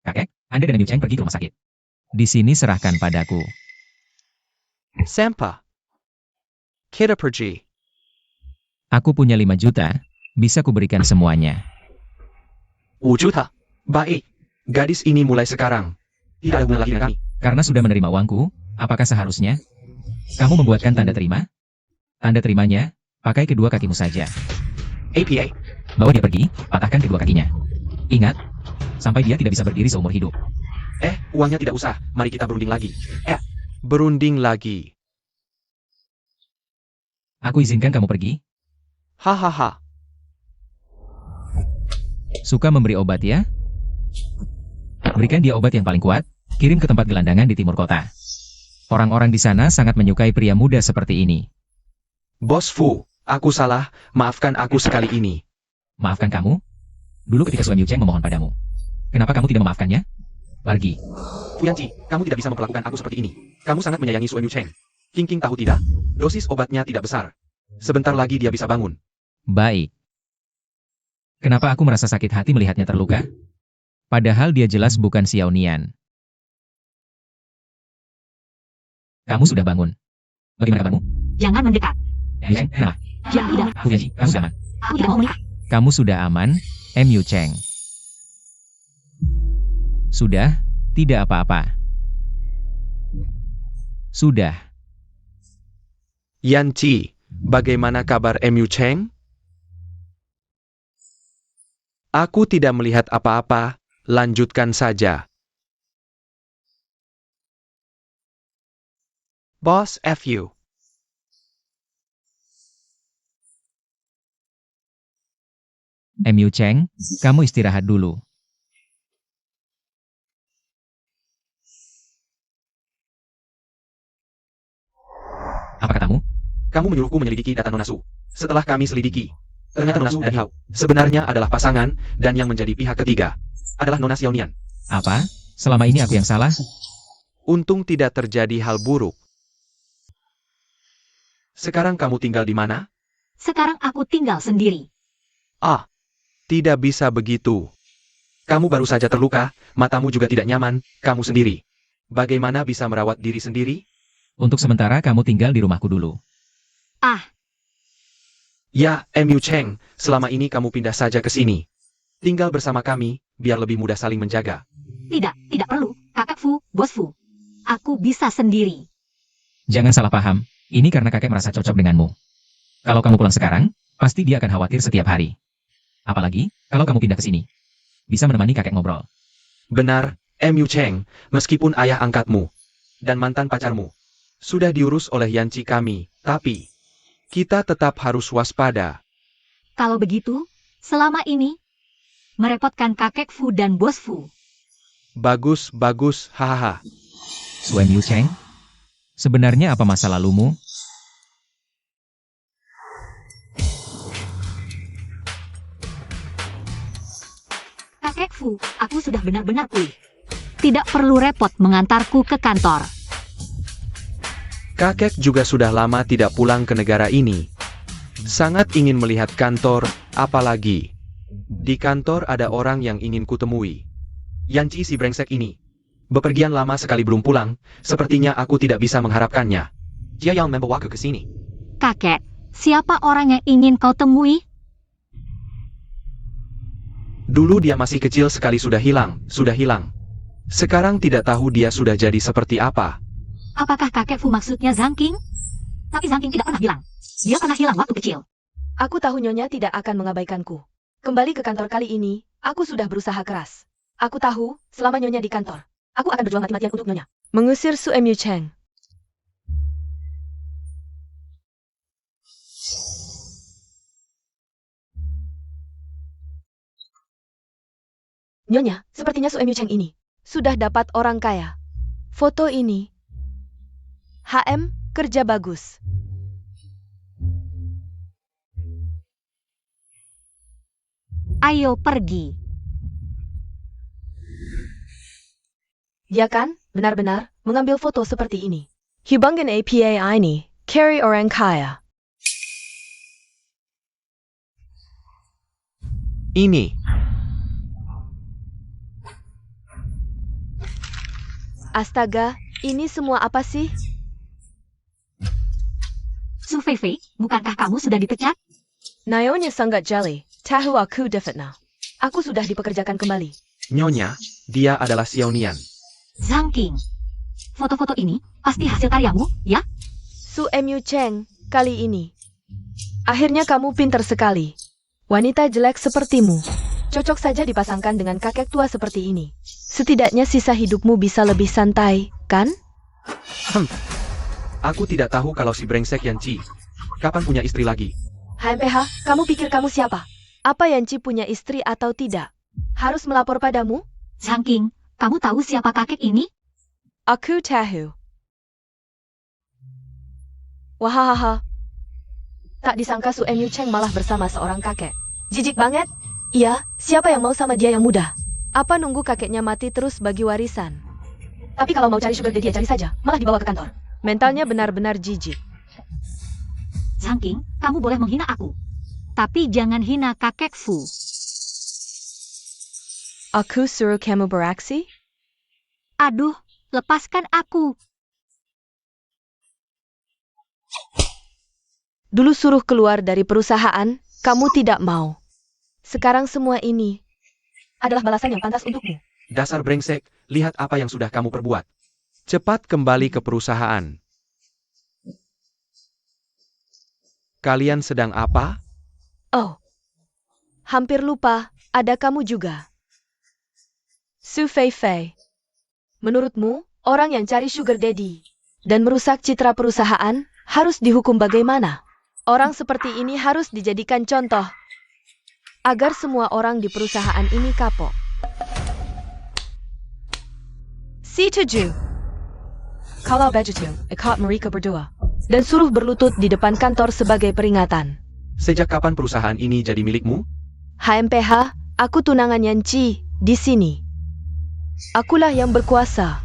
Kakek, Anda dan MU Cheng pergi ke rumah sakit. Di sini serahkan padaku. Sampa. Kita pergi. Aku punya 5 juta, bisa kuberikan semuanya. 5 juta. Baik. Gadis ini mulai sekarang tidak ada hubungan lagi dengan kami. Karena sudah menerima uangku, apakah seharusnya kamu membuatkan tanda terima? Tanda terimanya, pakai kedua kakimu saja. APA. Bawa dia pergi, patahkan kedua kakinya. Ingat, sampai dia tidak bisa berdiri seumur hidup. Uangnya tidak usah. Mari kita berunding lagi. Berunding lagi. Aku izinkan kamu pergi. Hahaha. Suka memberi obat ya? Berikan dia obat yang paling kuat, kirim ke tempat gelandangan di timur kota. Orang-orang di sana sangat menyukai pria muda seperti ini. Bos Fu, aku salah. Maafkan aku sekali ini. Maafkan kamu? Dulu ketika Su Yu Cheng memohon padamu. Kenapa kamu tidak memaafkannya? Pergi. Fu Yanci, kamu tidak bisa memperlakukan aku seperti ini. Kamu sangat menyayangi Su Yu Cheng. King King tahu tidak? Dosis obatnya tidak besar. Sebentar lagi dia bisa bangun. Baik. Kenapa aku merasa sakit hati melihatnya terluka? Padahal dia jelas bukan Xiao Nian. Kamu sudah bangun. Bagaimana kabarmu? Jangan mendekat. MU Cheng, kenapa? Ya tidak. Fu Yanji, kamu sudah aman. Aku tidak mau menikah. Kamu sudah aman, MU Cheng. Sudah, tidak apa-apa. Sudah. Yanci, bagaimana kabar MU Cheng? Aku tidak melihat apa-apa, lanjutkan saja. Boss FU. MU Cheng, kamu istirahat dulu. Apa katamu? Kamu menyuruhku menyelidiki data Nona Su. Setelah kami selidiki, ternyata Nona Su dan Hao sebenarnya adalah pasangan, dan yang menjadi pihak ketiga adalah Nona Xiao Nian. Apa? Selama ini aku yang salah? Untung tidak terjadi hal buruk. Sekarang kamu tinggal di mana? Sekarang aku tinggal sendiri. Tidak bisa begitu. Kamu baru saja terluka, matamu juga tidak nyaman, kamu sendiri. Bagaimana bisa merawat diri sendiri? Untuk sementara kamu tinggal di rumahku dulu. Ah, Ya, MU Cheng, selama ini kamu pindah saja ke sini. Tinggal bersama kami, biar lebih mudah saling menjaga. tidak perlu, kakek Fu, bos Fu. Aku bisa sendiri. Jangan salah paham, ini karena kakek merasa cocok denganmu. Kalau kamu pulang sekarang, pasti dia akan khawatir setiap hari. Apalagi, kalau kamu pindah ke sini. Bisa menemani kakek ngobrol. Benar, MU Cheng, meskipun ayah angkatmu dan mantan pacarmu sudah diurus oleh Yanci kami, tapi kita tetap harus waspada. Kalau begitu, selama ini merepotkan kakek Fu dan bos Fu. Bagus, hahaha. Suen Yu Cheng, sebenarnya apa masa lalumu? Kakek Fu, aku sudah benar-benar pulih. Tidak perlu repot mengantarku ke kantor. Kakek juga sudah lama tidak pulang ke negara ini. Sangat ingin melihat kantor, apalagi di kantor ada orang yang ingin kutemui. Yanci si brengsek ini. Bepergian lama sekali belum pulang, sepertinya aku tidak bisa mengharapkannya. Dia yang membawaku ke sini. Kakek, siapa orang yang ingin kau temui? Dulu dia masih kecil sekali sudah hilang. Sekarang tidak tahu dia sudah jadi seperti apa. Apakah kakek Fu maksudnya Zhang King? Tapi Zhang King tidak pernah bilang. Dia pernah hilang waktu kecil. Aku tahu Nyonya tidak akan mengabaikanku. Kembali ke kantor kali ini, aku sudah berusaha keras. Aku tahu, selama Nyonya di kantor, aku akan berjuang mati-matian untuk Nyonya. Mengusir Su Mu Cheng. Nyonya, sepertinya Su Mu Cheng ini sudah dapat orang kaya. Foto ini. HM, kerja bagus. Ayo pergi. Ya kan, benar-benar, mengambil foto seperti ini. Hubungan APA ini, carry orang kaya. Ini. Astaga, ini semua apa sih? Su Feifei, bukankah kamu sudah dipecat? Nyonya sangat jeli, tahu aku difitnah. Aku sudah dipekerjakan kembali. Nyonya, dia adalah Xiao Nian. Zhang King. Foto-foto ini pasti hasil karyamu, ya? Su Mu Cheng, kali ini. Akhirnya kamu pintar sekali. Wanita jelek sepertimu. Cocok saja dipasangkan dengan kakek tua seperti ini. Setidaknya sisa hidupmu bisa lebih santai, kan? Aku tidak tahu kalau si brengsek Yanci kapan punya istri lagi. HMPH, kamu pikir kamu siapa? Apa Yanci punya istri atau tidak? Harus melapor padamu? Zhang King, kamu tahu siapa kakek ini? Aku tahu. Wahahaha. Tak disangka Su Mu Cheng malah bersama seorang kakek. Jijik banget. Iya, siapa yang mau sama dia yang muda? Apa nunggu kakeknya mati terus bagi warisan? Tapi kalau mau cari sugar daddy ya cari saja, malah dibawa ke kantor. Mentalnya benar-benar jijik. Zhang King, kamu boleh menghina aku. Tapi jangan hina kakek Fu. Aku suruh kamu beraksi? Aduh, lepaskan aku. Dulu suruh keluar dari perusahaan, kamu tidak mau. Sekarang semua ini adalah balasan yang pantas untukmu. Dasar brengsek, lihat apa yang sudah kamu perbuat. Cepat kembali ke perusahaan. Kalian sedang apa? Oh, hampir lupa, ada kamu juga. Su Feifei. Menurutmu, orang yang cari sugar daddy dan merusak citra perusahaan harus dihukum bagaimana? Orang seperti ini harus dijadikan contoh agar semua orang di perusahaan ini kapok. C7. Kalau begitu, ikat mereka berdua dan suruh berlutut di depan kantor sebagai peringatan. Sejak kapan perusahaan ini jadi milikmu? HMPH, aku tunangan Yanci di sini. Akulah yang berkuasa.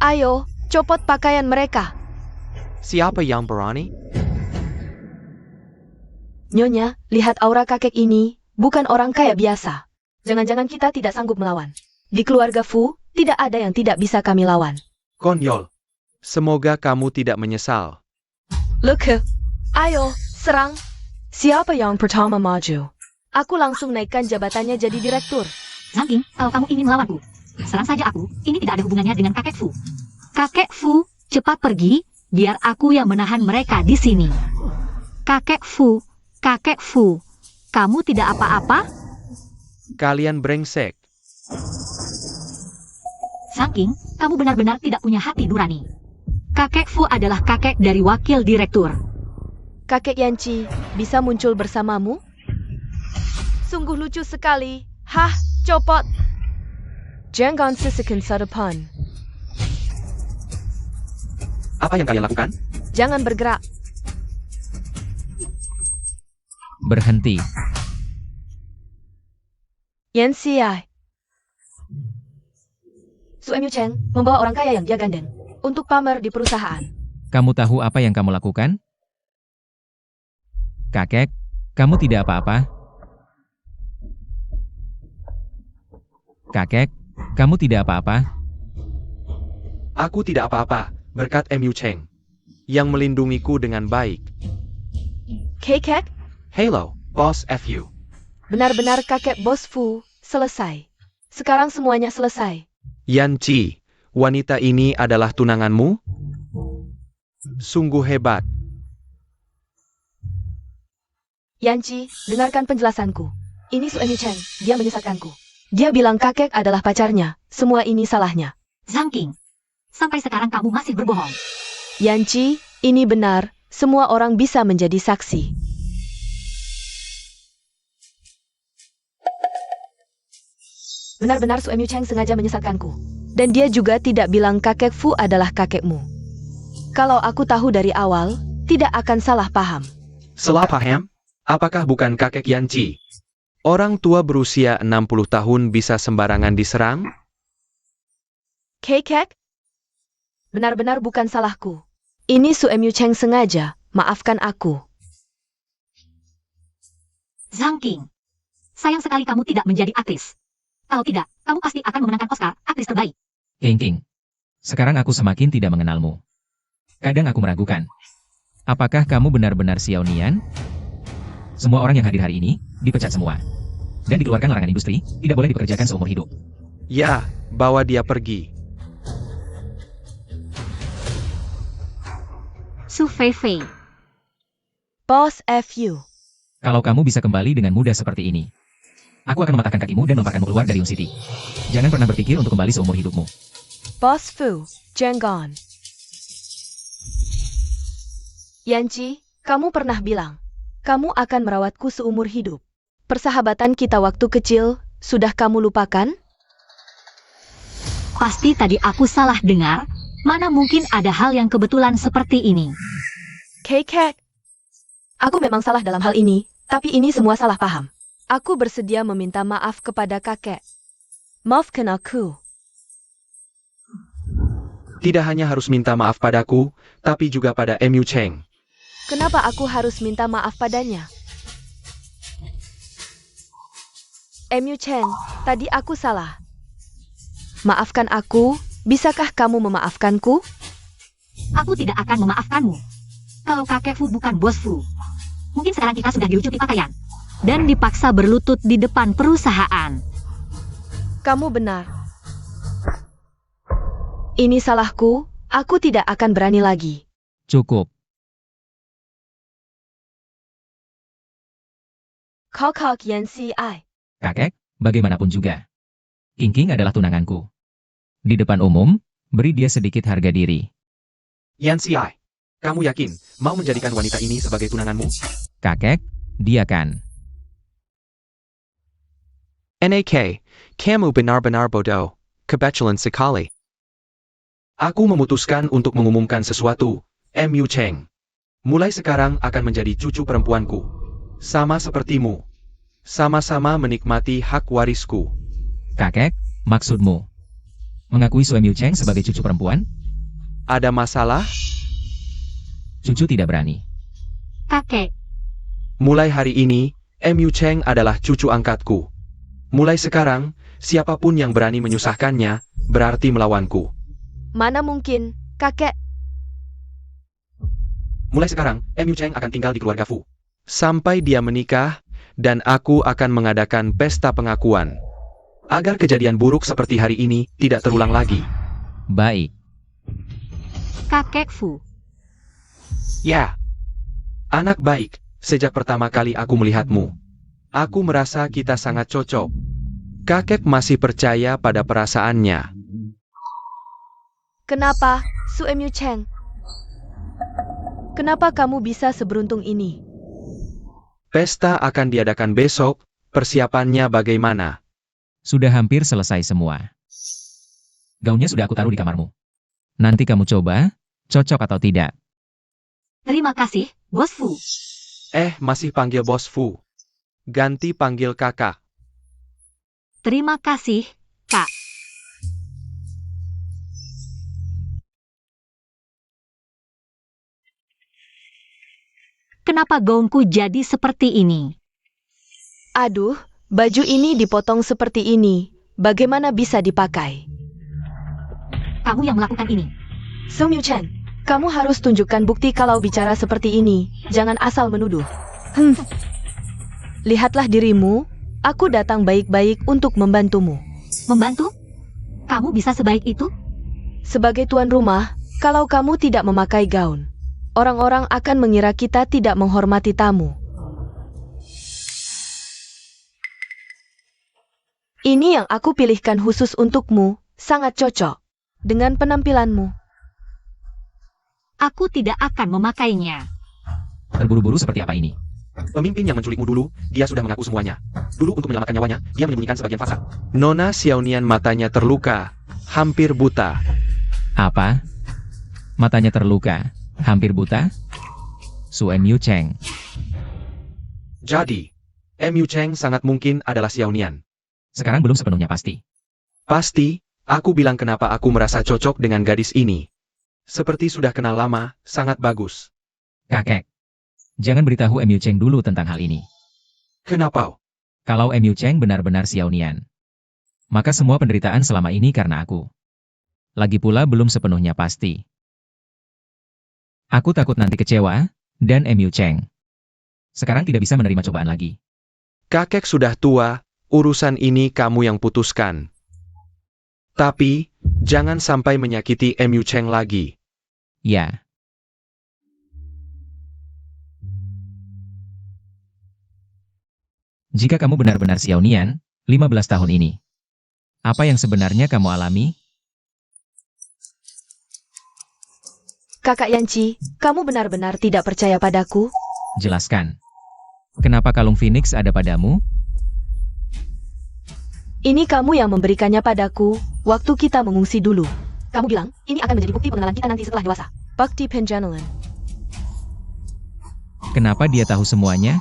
Ayo, copot pakaian mereka. Siapa yang berani? Nyonya, lihat aura kakek ini, bukan orang kaya biasa. Jangan-jangan kita tidak sanggup melawan. Di keluarga Fu, tidak ada yang tidak bisa kami lawan. Konyol. Semoga kamu tidak menyesal. Luke, ayo, serang. Siapa yang pertama maju? Aku langsung naikkan jabatannya jadi direktur. Zhang King, kalau kamu ingin melawanku, serang saja aku. Ini tidak ada hubungannya dengan kakek Fu. Kakek Fu, cepat pergi, biar aku yang menahan mereka di sini. Kakek Fu, kamu tidak apa-apa? Kalian brengsek. Zhang King, kamu benar-benar tidak punya hati nurani. Kakek Fu adalah kakek dari wakil direktur. Kakek Yanci, bisa muncul bersamamu? Sungguh lucu sekali. Hah, copot. Jangan sesekan depan. Apa yang kalian lakukan? Jangan bergerak. Berhenti. Yanci. Su Emu Cheng membawa orang kaya yang dia gandeng untuk pamer di perusahaan. Kamu tahu apa yang kamu lakukan? Kakek, kamu tidak apa-apa. Kakek, kamu tidak apa-apa. Aku tidak apa-apa, berkat Emu Cheng, yang melindungiku dengan baik. Kakek, Halo, Bos FU. benar-benar kakek bos Fu, selesai. Sekarang semuanya selesai. Yanci, wanita ini adalah tunanganmu? Sungguh hebat. Yanci, dengarkan penjelasanku. Ini Su Emu Cheng, dia menyesatkanku. Dia bilang kakek adalah pacarnya. Semua ini salahnya. Zhang King, sampai sekarang kamu masih berbohong. Yanci, ini benar. Semua orang bisa menjadi saksi. Benar-benar Su Emu Cheng sengaja menyesatkanku. Dan dia juga tidak bilang kakek Fu adalah kakekmu. Kalau aku tahu dari awal, tidak akan salah paham. Salah paham? Apakah bukan kakek Yanci? Orang tua berusia 60 tahun bisa sembarangan diserang? Kakek? Benar-benar bukan salahku. Ini Su Emu Cheng sengaja, maafkan aku. Zhang King, sayang sekali kamu tidak menjadi aktris. Kalau tidak, kamu pasti akan memenangkan Oscar aktris terbaik. King, sekarang aku semakin tidak mengenalmu. Kadang aku meragukan. Apakah kamu benar-benar Xiao Nian? Semua orang yang hadir hari ini, dipecat semua. Dan dikeluarkan larangan industri, tidak boleh dipekerjakan seumur hidup. Ya, bawa dia pergi. Su Feifei, Boss FU. Kalau kamu bisa kembali dengan mudah seperti ini, aku akan mematahkan kakimu dan melemparkanmu keluar dari Yung City. Jangan pernah berpikir untuk kembali seumur hidupmu. Boss Fu, Jangan. Yanci, kamu pernah bilang, kamu akan merawatku seumur hidup. Persahabatan kita waktu kecil, sudah kamu lupakan? pasti tadi aku salah dengar. Mana mungkin ada hal yang kebetulan seperti ini. Kakek. Aku memang salah dalam hal ini, tapi ini semua salah paham. Aku bersedia meminta maaf kepada kakek. Maafkan aku. Tidak hanya harus minta maaf padaku, tapi juga pada Emu Cheng. Kenapa aku harus minta maaf padanya? Emu Cheng, tadi aku salah. Maafkan aku, bisakah kamu memaafkanku? Aku tidak akan memaafkanmu. Kalau kakek Fu bukan bos Fu, mungkin sekarang kita sudah dilucuti pakaian dan dipaksa berlutut di depan perusahaan. Kamu benar. Ini salahku, aku tidak akan berani lagi. Cukup. Kakak Yanci. Kakek, bagaimanapun juga. King adalah tunanganku. Di depan umum, beri dia sedikit harga diri. Yanci, kamu yakin mau menjadikan wanita ini sebagai tunanganmu? Kakek, dia kan. NAK, kamu benar-benar bodoh, kebetulan sekali. Aku memutuskan untuk mengumumkan sesuatu, Emu Cheng. Mulai sekarang akan menjadi cucu perempuanku. Sama sepertimu. Sama-sama menikmati hak warisku. Kakek, maksudmu mengakui Su Emu Cheng sebagai cucu perempuan? Ada masalah? Cucu tidak berani. Kakek, Mulai hari ini, MU Cheng adalah cucu angkatku. Mulai sekarang, siapapun yang berani menyusahkannya, berarti melawanku. Mana mungkin, kakek. Mulai sekarang, MU Cheng akan tinggal di keluarga Fu. Sampai dia menikah, dan aku akan mengadakan pesta pengakuan. Agar kejadian buruk seperti hari ini tidak terulang lagi. Baik. Kakek Fu. Ya. Anak baik, sejak pertama kali aku melihatmu. Aku merasa kita sangat cocok. Kakek masih percaya pada perasaannya. Kenapa, Su MU Cheng? Kenapa kamu bisa seberuntung ini? Pesta akan diadakan besok, persiapannya bagaimana? Sudah hampir selesai semua. Gaunnya sudah aku taruh di kamarmu. Nanti kamu coba, cocok atau tidak. Terima kasih, Bos Fu. Masih panggil Bos Fu. Ganti panggil kakak. Terima kasih, Kak. Kenapa gaunku jadi seperti ini? Aduh, baju ini dipotong seperti ini. Bagaimana bisa dipakai? Kamu yang melakukan ini. Su MU Cheng, kamu harus tunjukkan bukti kalau bicara seperti ini. Jangan asal menuduh. Lihatlah dirimu. Aku datang baik-baik untuk membantumu. Membantu? Kamu bisa sebaik itu? Sebagai tuan rumah, kalau kamu tidak memakai gaun, orang-orang akan mengira kita tidak menghormati tamu. Ini yang aku pilihkan khusus untukmu, sangat cocok dengan penampilanmu. Aku tidak akan memakainya. Terburu-buru seperti apa ini? Pemimpin yang menculikmu dulu, dia sudah mengaku semuanya. Dulu untuk menyelamatkan nyawanya, dia menyembunyikan sebagian fasad. Nona Xiaonian matanya terluka, hampir buta. Apa? Matanya terluka, hampir buta? Su MU Cheng. Jadi, MU Cheng sangat mungkin adalah Xiaonian. Sekarang belum sepenuhnya pasti. Pasti, aku bilang kenapa aku merasa cocok dengan gadis ini. Seperti sudah kenal lama, sangat bagus. Kakek, jangan beritahu MU Cheng dulu tentang hal ini. Kenapa? Kalau MU Cheng benar-benar Xiaonian, maka semua penderitaan selama ini karena aku. Lagi pula belum sepenuhnya pasti. Aku takut nanti kecewa, dan MU Cheng sekarang tidak bisa menerima cobaan lagi. Kakek sudah tua, urusan ini kamu yang putuskan. Tapi, jangan sampai menyakiti MU Cheng lagi. Ya. Jika kamu benar-benar Xiaonian, 15 tahun ini, apa yang sebenarnya kamu alami? Kakak Yanci, kamu benar-benar tidak percaya padaku? Jelaskan. Kenapa kalung Phoenix ada padamu? Ini kamu yang memberikannya padaku, waktu kita mengungsi dulu. Kamu bilang, ini akan menjadi bukti pengenalan kita nanti setelah dewasa. Bakti Penjanelan. Kenapa dia tahu semuanya?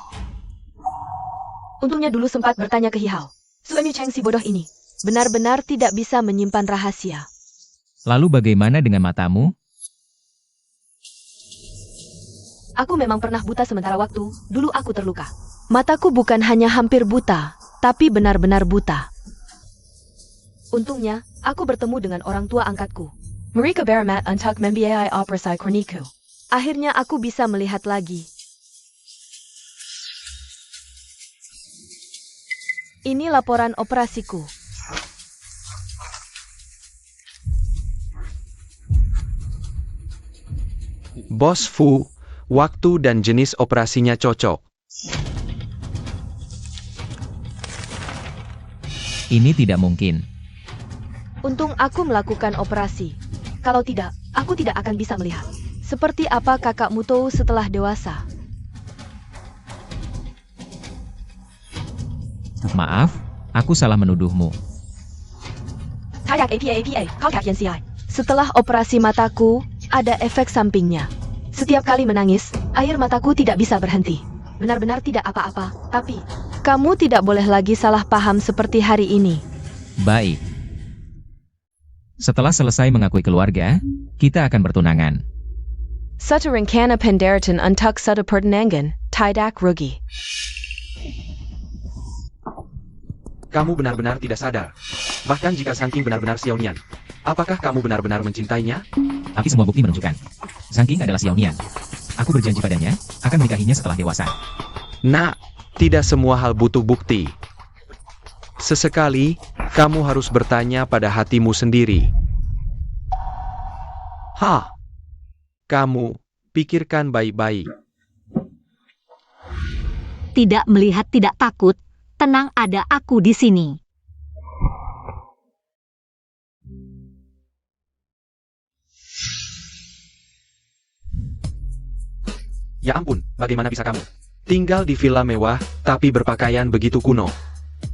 Untungnya dulu sempat bertanya ke Hihao. Su MU Cheng si bodoh ini, benar-benar tidak bisa menyimpan rahasia. Lalu bagaimana dengan matamu? Aku memang pernah buta sementara waktu, dulu aku terluka. Mataku bukan hanya hampir buta, tapi benar-benar buta. Untungnya, aku bertemu dengan orang tua angkatku. Mereka Baramat untuk membiayai operasi kroniku. Akhirnya aku bisa melihat lagi. Ini laporan operasiku. Bos Fu, waktu dan jenis operasinya cocok. Ini tidak mungkin. Untung aku melakukan operasi. Kalau tidak, aku tidak akan bisa melihat. Seperti apa kakakmu tahu setelah dewasa? Maaf, aku salah menuduhmu. Setelah operasi mataku, ada efek sampingnya. Setiap kali menangis, air mataku tidak bisa berhenti. Benar-benar tidak apa-apa, tapi kamu tidak boleh lagi salah paham seperti hari ini. Baik. Setelah selesai mengakui keluarga, kita akan bertunangan. Satu rencana pendaratan untuk satu pertunangan, tidak rugi. Kamu benar-benar tidak sadar. Bahkan jika Sangking benar-benar Xiaonian. Apakah kamu benar-benar mencintainya? Tapi semua bukti menunjukkan. Sangking adalah Xiaonian. Aku berjanji padanya, akan menikahinya setelah dewasa. Nak, tidak semua hal butuh bukti. Sesekali, kamu harus bertanya pada hatimu sendiri. Kamu, pikirkan baik-baik. Tidak melihat, tidak takut. Tenang, ada aku di sini. Ya ampun, bagaimana bisa kamu tinggal di villa mewah, tapi berpakaian begitu kuno?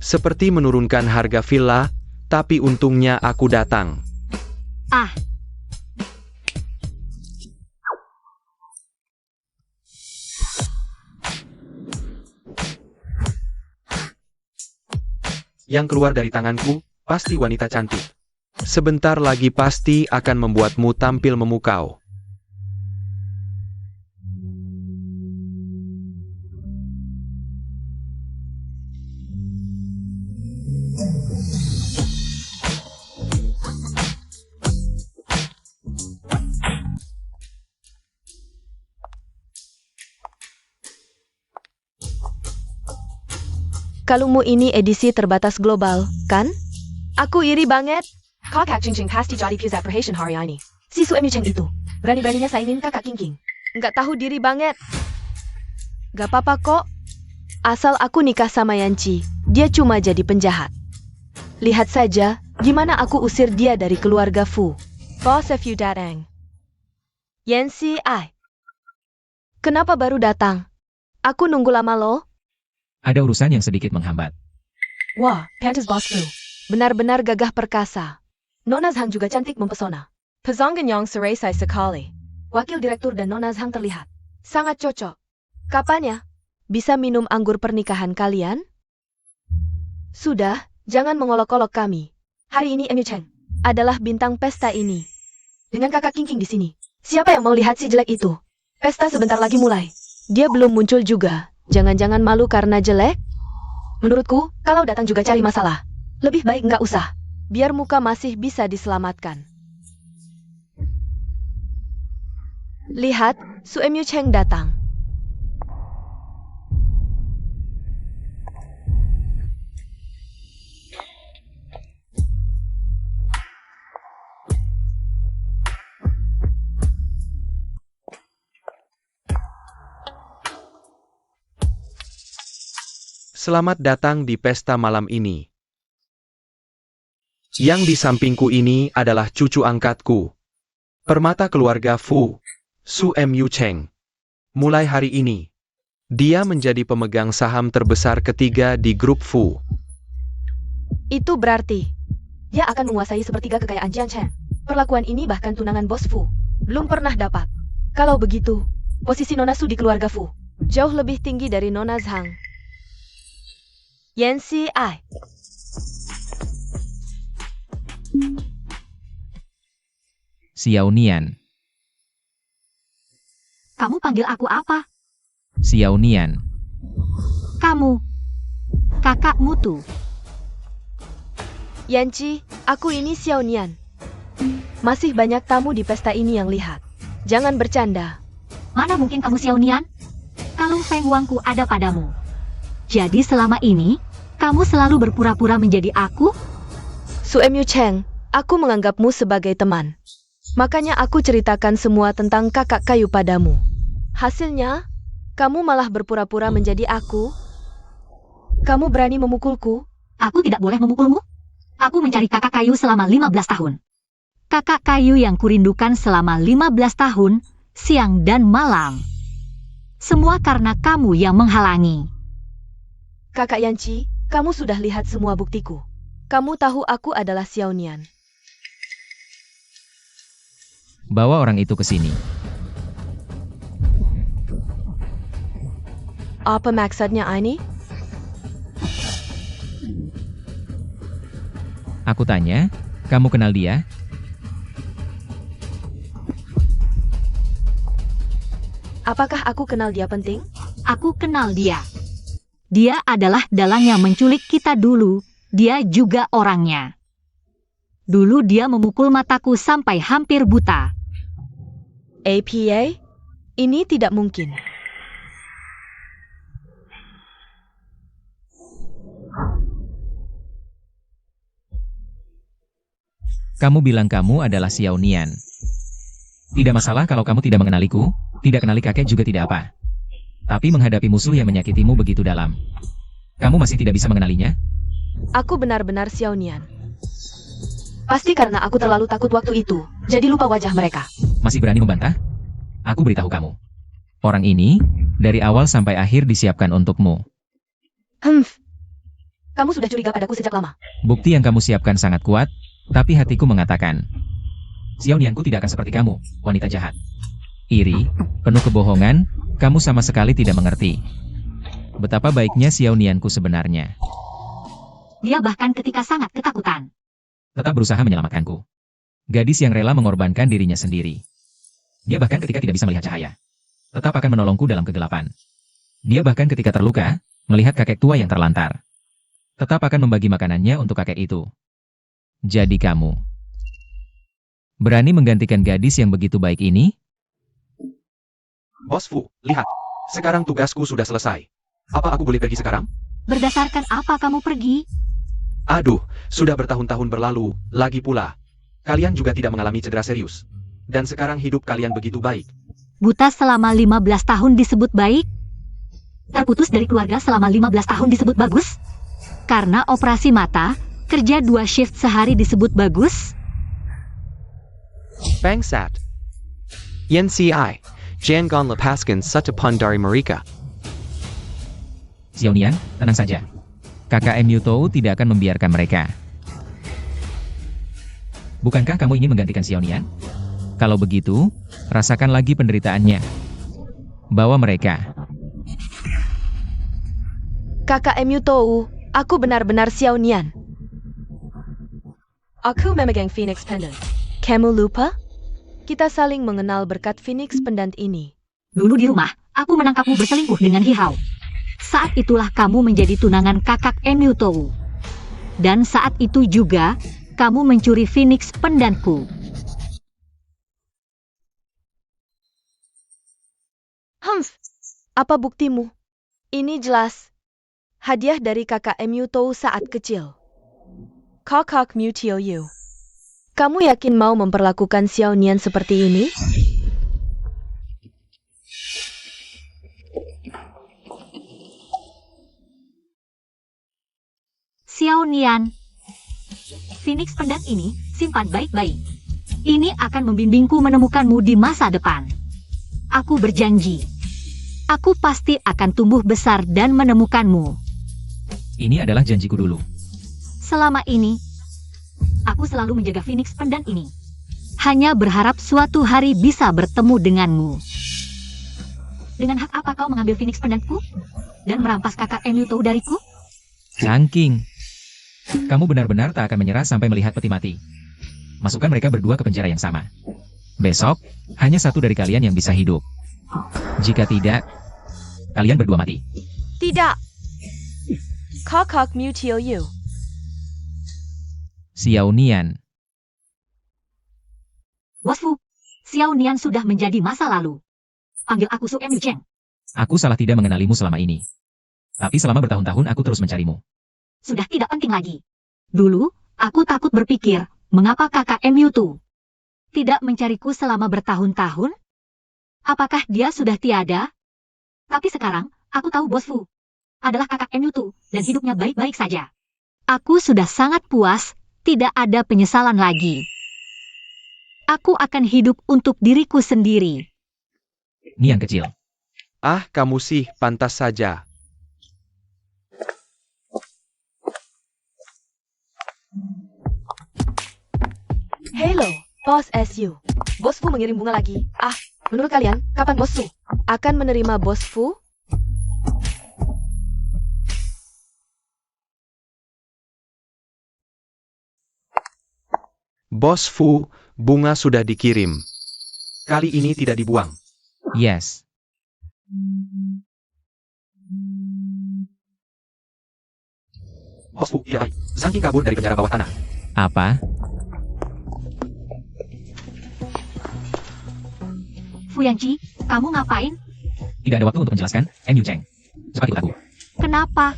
Seperti menurunkan harga villa, tapi untungnya aku datang. Ah, Yang keluar dari tanganku, pasti wanita cantik. Sebentar lagi pasti akan membuatmu tampil memukau. Kalungmu ini edisi terbatas global, kan? Aku iri banget. Kakak Cincin pasti jadi pusat perhatian hari ini. Si Suemi Cheng itu, berani-beraninya saingin kakak King. Nggak tahu diri banget. Gak apa-apa kok. Asal aku nikah sama Yanci, dia cuma jadi penjahat. Lihat saja, gimana aku usir dia dari keluarga Fu. Boss of you datang. Yanci, kenapa baru datang? Aku nunggu lama loh. Ada urusan yang sedikit menghambat. Wah, pantas Boss Fu. Benar-benar gagah perkasa. Nona Zhang juga cantik mempesona. Pezongan yang seresai sekali. Wakil direktur dan Nona Zhang terlihat sangat cocok. Kapan ya? Bisa minum anggur pernikahan kalian? Sudah, jangan mengolok-olok kami. Hari ini Emu Chen adalah bintang pesta ini. Dengan kakak King di sini. Siapa yang mau lihat si jelek itu? Pesta sebentar lagi mulai. Dia belum muncul juga. Jangan-jangan malu karena jelek? Menurutku, kalau datang juga cari masalah. Lebih baik nggak usah. Biar muka masih bisa diselamatkan. Lihat, Suemyu Cheng datang. Selamat datang di pesta malam ini. Yang di sampingku ini adalah cucu angkatku. Permata keluarga Fu, Suemyu Cheng. Mulai hari ini, dia menjadi pemegang saham terbesar ketiga di grup Fu. Itu berarti, dia akan menguasai sepertiga kekayaan Jiang Chen. Perlakuan ini bahkan tunangan bos Fu belum pernah dapat. Kalau begitu, posisi Nona Su di keluarga Fu jauh lebih tinggi dari Nona Zhang. Yanci, Xiaonian. kamu panggil aku apa? Xiaonian. Kamu. Kakak mutu. Yanci, aku ini Xiaonian. Masih banyak tamu di pesta ini yang lihat. Jangan bercanda. Mana mungkin kamu Xiaonian? Kalung Feng Wangku ada padamu. Jadi selama ini, kamu selalu berpura-pura menjadi aku? Suemyu Cheng, aku menganggapmu sebagai teman. Makanya aku ceritakan semua tentang kakak kayu padamu. Hasilnya, kamu malah berpura-pura menjadi aku. Kamu berani memukulku? Aku tidak boleh memukulmu. Aku mencari kakak kayu selama 15 tahun. Kakak kayu yang kurindukan selama 15 tahun, siang dan malam. Semua karena kamu yang menghalangi. Kakak Yanci, kamu sudah lihat semua buktiku. Kamu tahu aku adalah Xiaonian. Bawa orang itu ke sini. Apa maksudnya ini? Aku tanya, kamu kenal dia? Apakah aku kenal dia penting? Aku kenal dia. Dia adalah dalang yang menculik kita dulu, dia juga orangnya. Dulu dia memukul mataku sampai hampir buta. APA? Ini tidak mungkin. Kamu bilang kamu adalah Xiao Nian. Tidak masalah kalau kamu tidak mengenaliku, tidak kenali kakek juga tidak apa. Tapi menghadapi musuh yang menyakitimu begitu dalam. Kamu masih tidak bisa mengenalinya? Aku benar-benar Xiao Nian. Pasti karena aku terlalu takut waktu itu, jadi lupa wajah mereka. Masih berani membantah? Aku beritahu kamu. Orang ini, dari awal sampai akhir disiapkan untukmu. Kamu sudah curiga padaku sejak lama. Bukti yang kamu siapkan sangat kuat, tapi hatiku mengatakan, Xiao Nianku tidak akan seperti kamu, wanita jahat. Iri, penuh kebohongan, kamu sama sekali tidak mengerti. Betapa baiknya Xiao Nianku sebenarnya. Dia bahkan ketika sangat ketakutan. Tetap berusaha menyelamatkanku. Gadis yang rela mengorbankan dirinya sendiri. Dia bahkan ketika tidak bisa melihat cahaya, tetap akan menolongku dalam kegelapan. Dia bahkan ketika terluka, melihat kakek tua yang terlantar, tetap akan membagi makanannya untuk kakek itu. Jadi kamu berani menggantikan gadis yang begitu baik ini? Bos Fu, lihat. Sekarang tugasku sudah selesai. Apa aku boleh pergi sekarang? Berdasarkan apa kamu pergi? Aduh, sudah bertahun-tahun berlalu, lagi pula. Kalian juga tidak mengalami cedera serius. Dan sekarang hidup kalian begitu baik. Buta selama 15 tahun disebut baik? Terputus dari keluarga selama 15 tahun disebut bagus? Karena operasi mata, kerja 2 shift sehari disebut bagus? Bangsat. Yen CI. Jangan lepaskan such a pun dari mereka. Xiao Nian, tenang saja. KKM Yutou tidak akan membiarkan mereka. Bukankah kamu ingin menggantikan Xiao Nian? Kalau begitu, rasakan lagi penderitaannya. Bawa mereka. KKM Yutou, aku benar-benar Xiao Nian. Aku memegang Phoenix Pendant. Kamu lupa? Kita saling mengenal berkat Phoenix Pendant ini. Dulu di rumah, aku menangkapmu berselingkuh dengan Hihao. Saat itulah kamu menjadi tunangan kakak Emyutou. Dan saat itu juga, kamu mencuri Phoenix Pendantku. Apa buktimu? Ini jelas hadiah dari kakak Emyutou saat kecil. Kakak Mutio. Kamu yakin mau memperlakukan Xiao Nian seperti ini? Xiao Nian, Phoenix Pendant ini simpan baik-baik. Ini akan membimbingku menemukanmu di masa depan. Aku berjanji. Aku pasti akan tumbuh besar dan menemukanmu. Ini adalah janjiku dulu. Selama ini, aku selalu menjaga Phoenix Pendant ini. Hanya berharap suatu hari bisa bertemu denganmu. Dengan hak apa kau mengambil Phoenix Pendantku? Dan merampas kakak Emyutou dariku? Sangking. Kamu benar-benar tak akan menyerah sampai melihat peti mati. Masukkan mereka berdua ke penjara yang sama. Besok, hanya satu dari kalian yang bisa hidup. Jika tidak, kalian berdua mati. Tidak. Kakak Mutio. Xiao Nian. Bos Fu, Xiao Nian sudah menjadi masa lalu. Panggil aku Su Emyu Cheng. Aku salah tidak mengenalimu selama ini. Tapi selama bertahun-tahun aku terus mencarimu. Sudah tidak penting lagi. Dulu, aku takut berpikir, mengapa kakak Emyutou tidak mencariku selama bertahun-tahun? Apakah dia sudah tiada? Tapi sekarang, aku tahu Bos Fu adalah kakak Emyutou dan hidupnya baik-baik saja. Aku sudah sangat puas, tidak ada penyesalan lagi. Aku akan hidup untuk diriku sendiri. Nian kecil. Ah, kamu sih, pantas saja. Hello, Bos SU. Bos Fu mengirim bunga lagi. Menurut kalian, kapan Bos Fu akan menerima Bos Fu? Bos Fu, bunga sudah dikirim. Kali ini tidak dibuang. Yes. Hosfu, ya, Zhang King kabur dari penjara bawah tanah. Apa? Fuyanqi, kamu ngapain? Tidak ada waktu untuk menjelaskan, MU Cheng. Cepat ikut aku. Kenapa?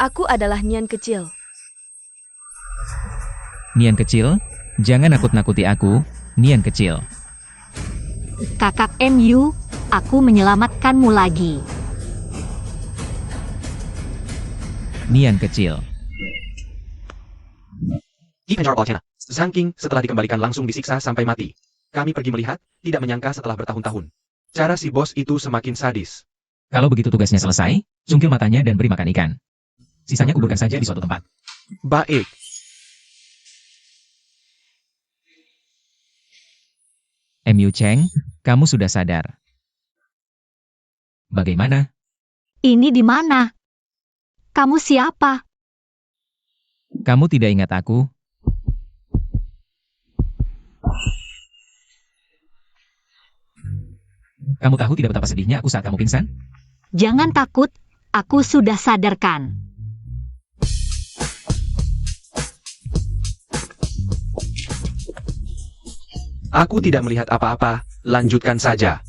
Aku adalah Nian kecil. Nian kecil, jangan nakut-nakuti aku, Nian kecil. Kakak MU, aku menyelamatkanmu lagi. Nian kecil. Di penjara bawah tanah, Zhang King setelah dikembalikan langsung disiksa sampai mati. Kami pergi melihat, tidak menyangka setelah bertahun-tahun. Cara si bos itu semakin sadis. Kalau begitu tugasnya selesai, cungkil matanya dan beri makan ikan. Sisanya kuburkan saja di suatu tempat. Baik. MU Cheng, kamu sudah sadar. Bagaimana? Ini di mana? Kamu siapa? Kamu tidak ingat aku? Kamu tahu tidak betapa sedihnya aku saat kamu pingsan? Jangan takut, aku sudah sadarkan. Aku tidak melihat apa-apa, lanjutkan saja.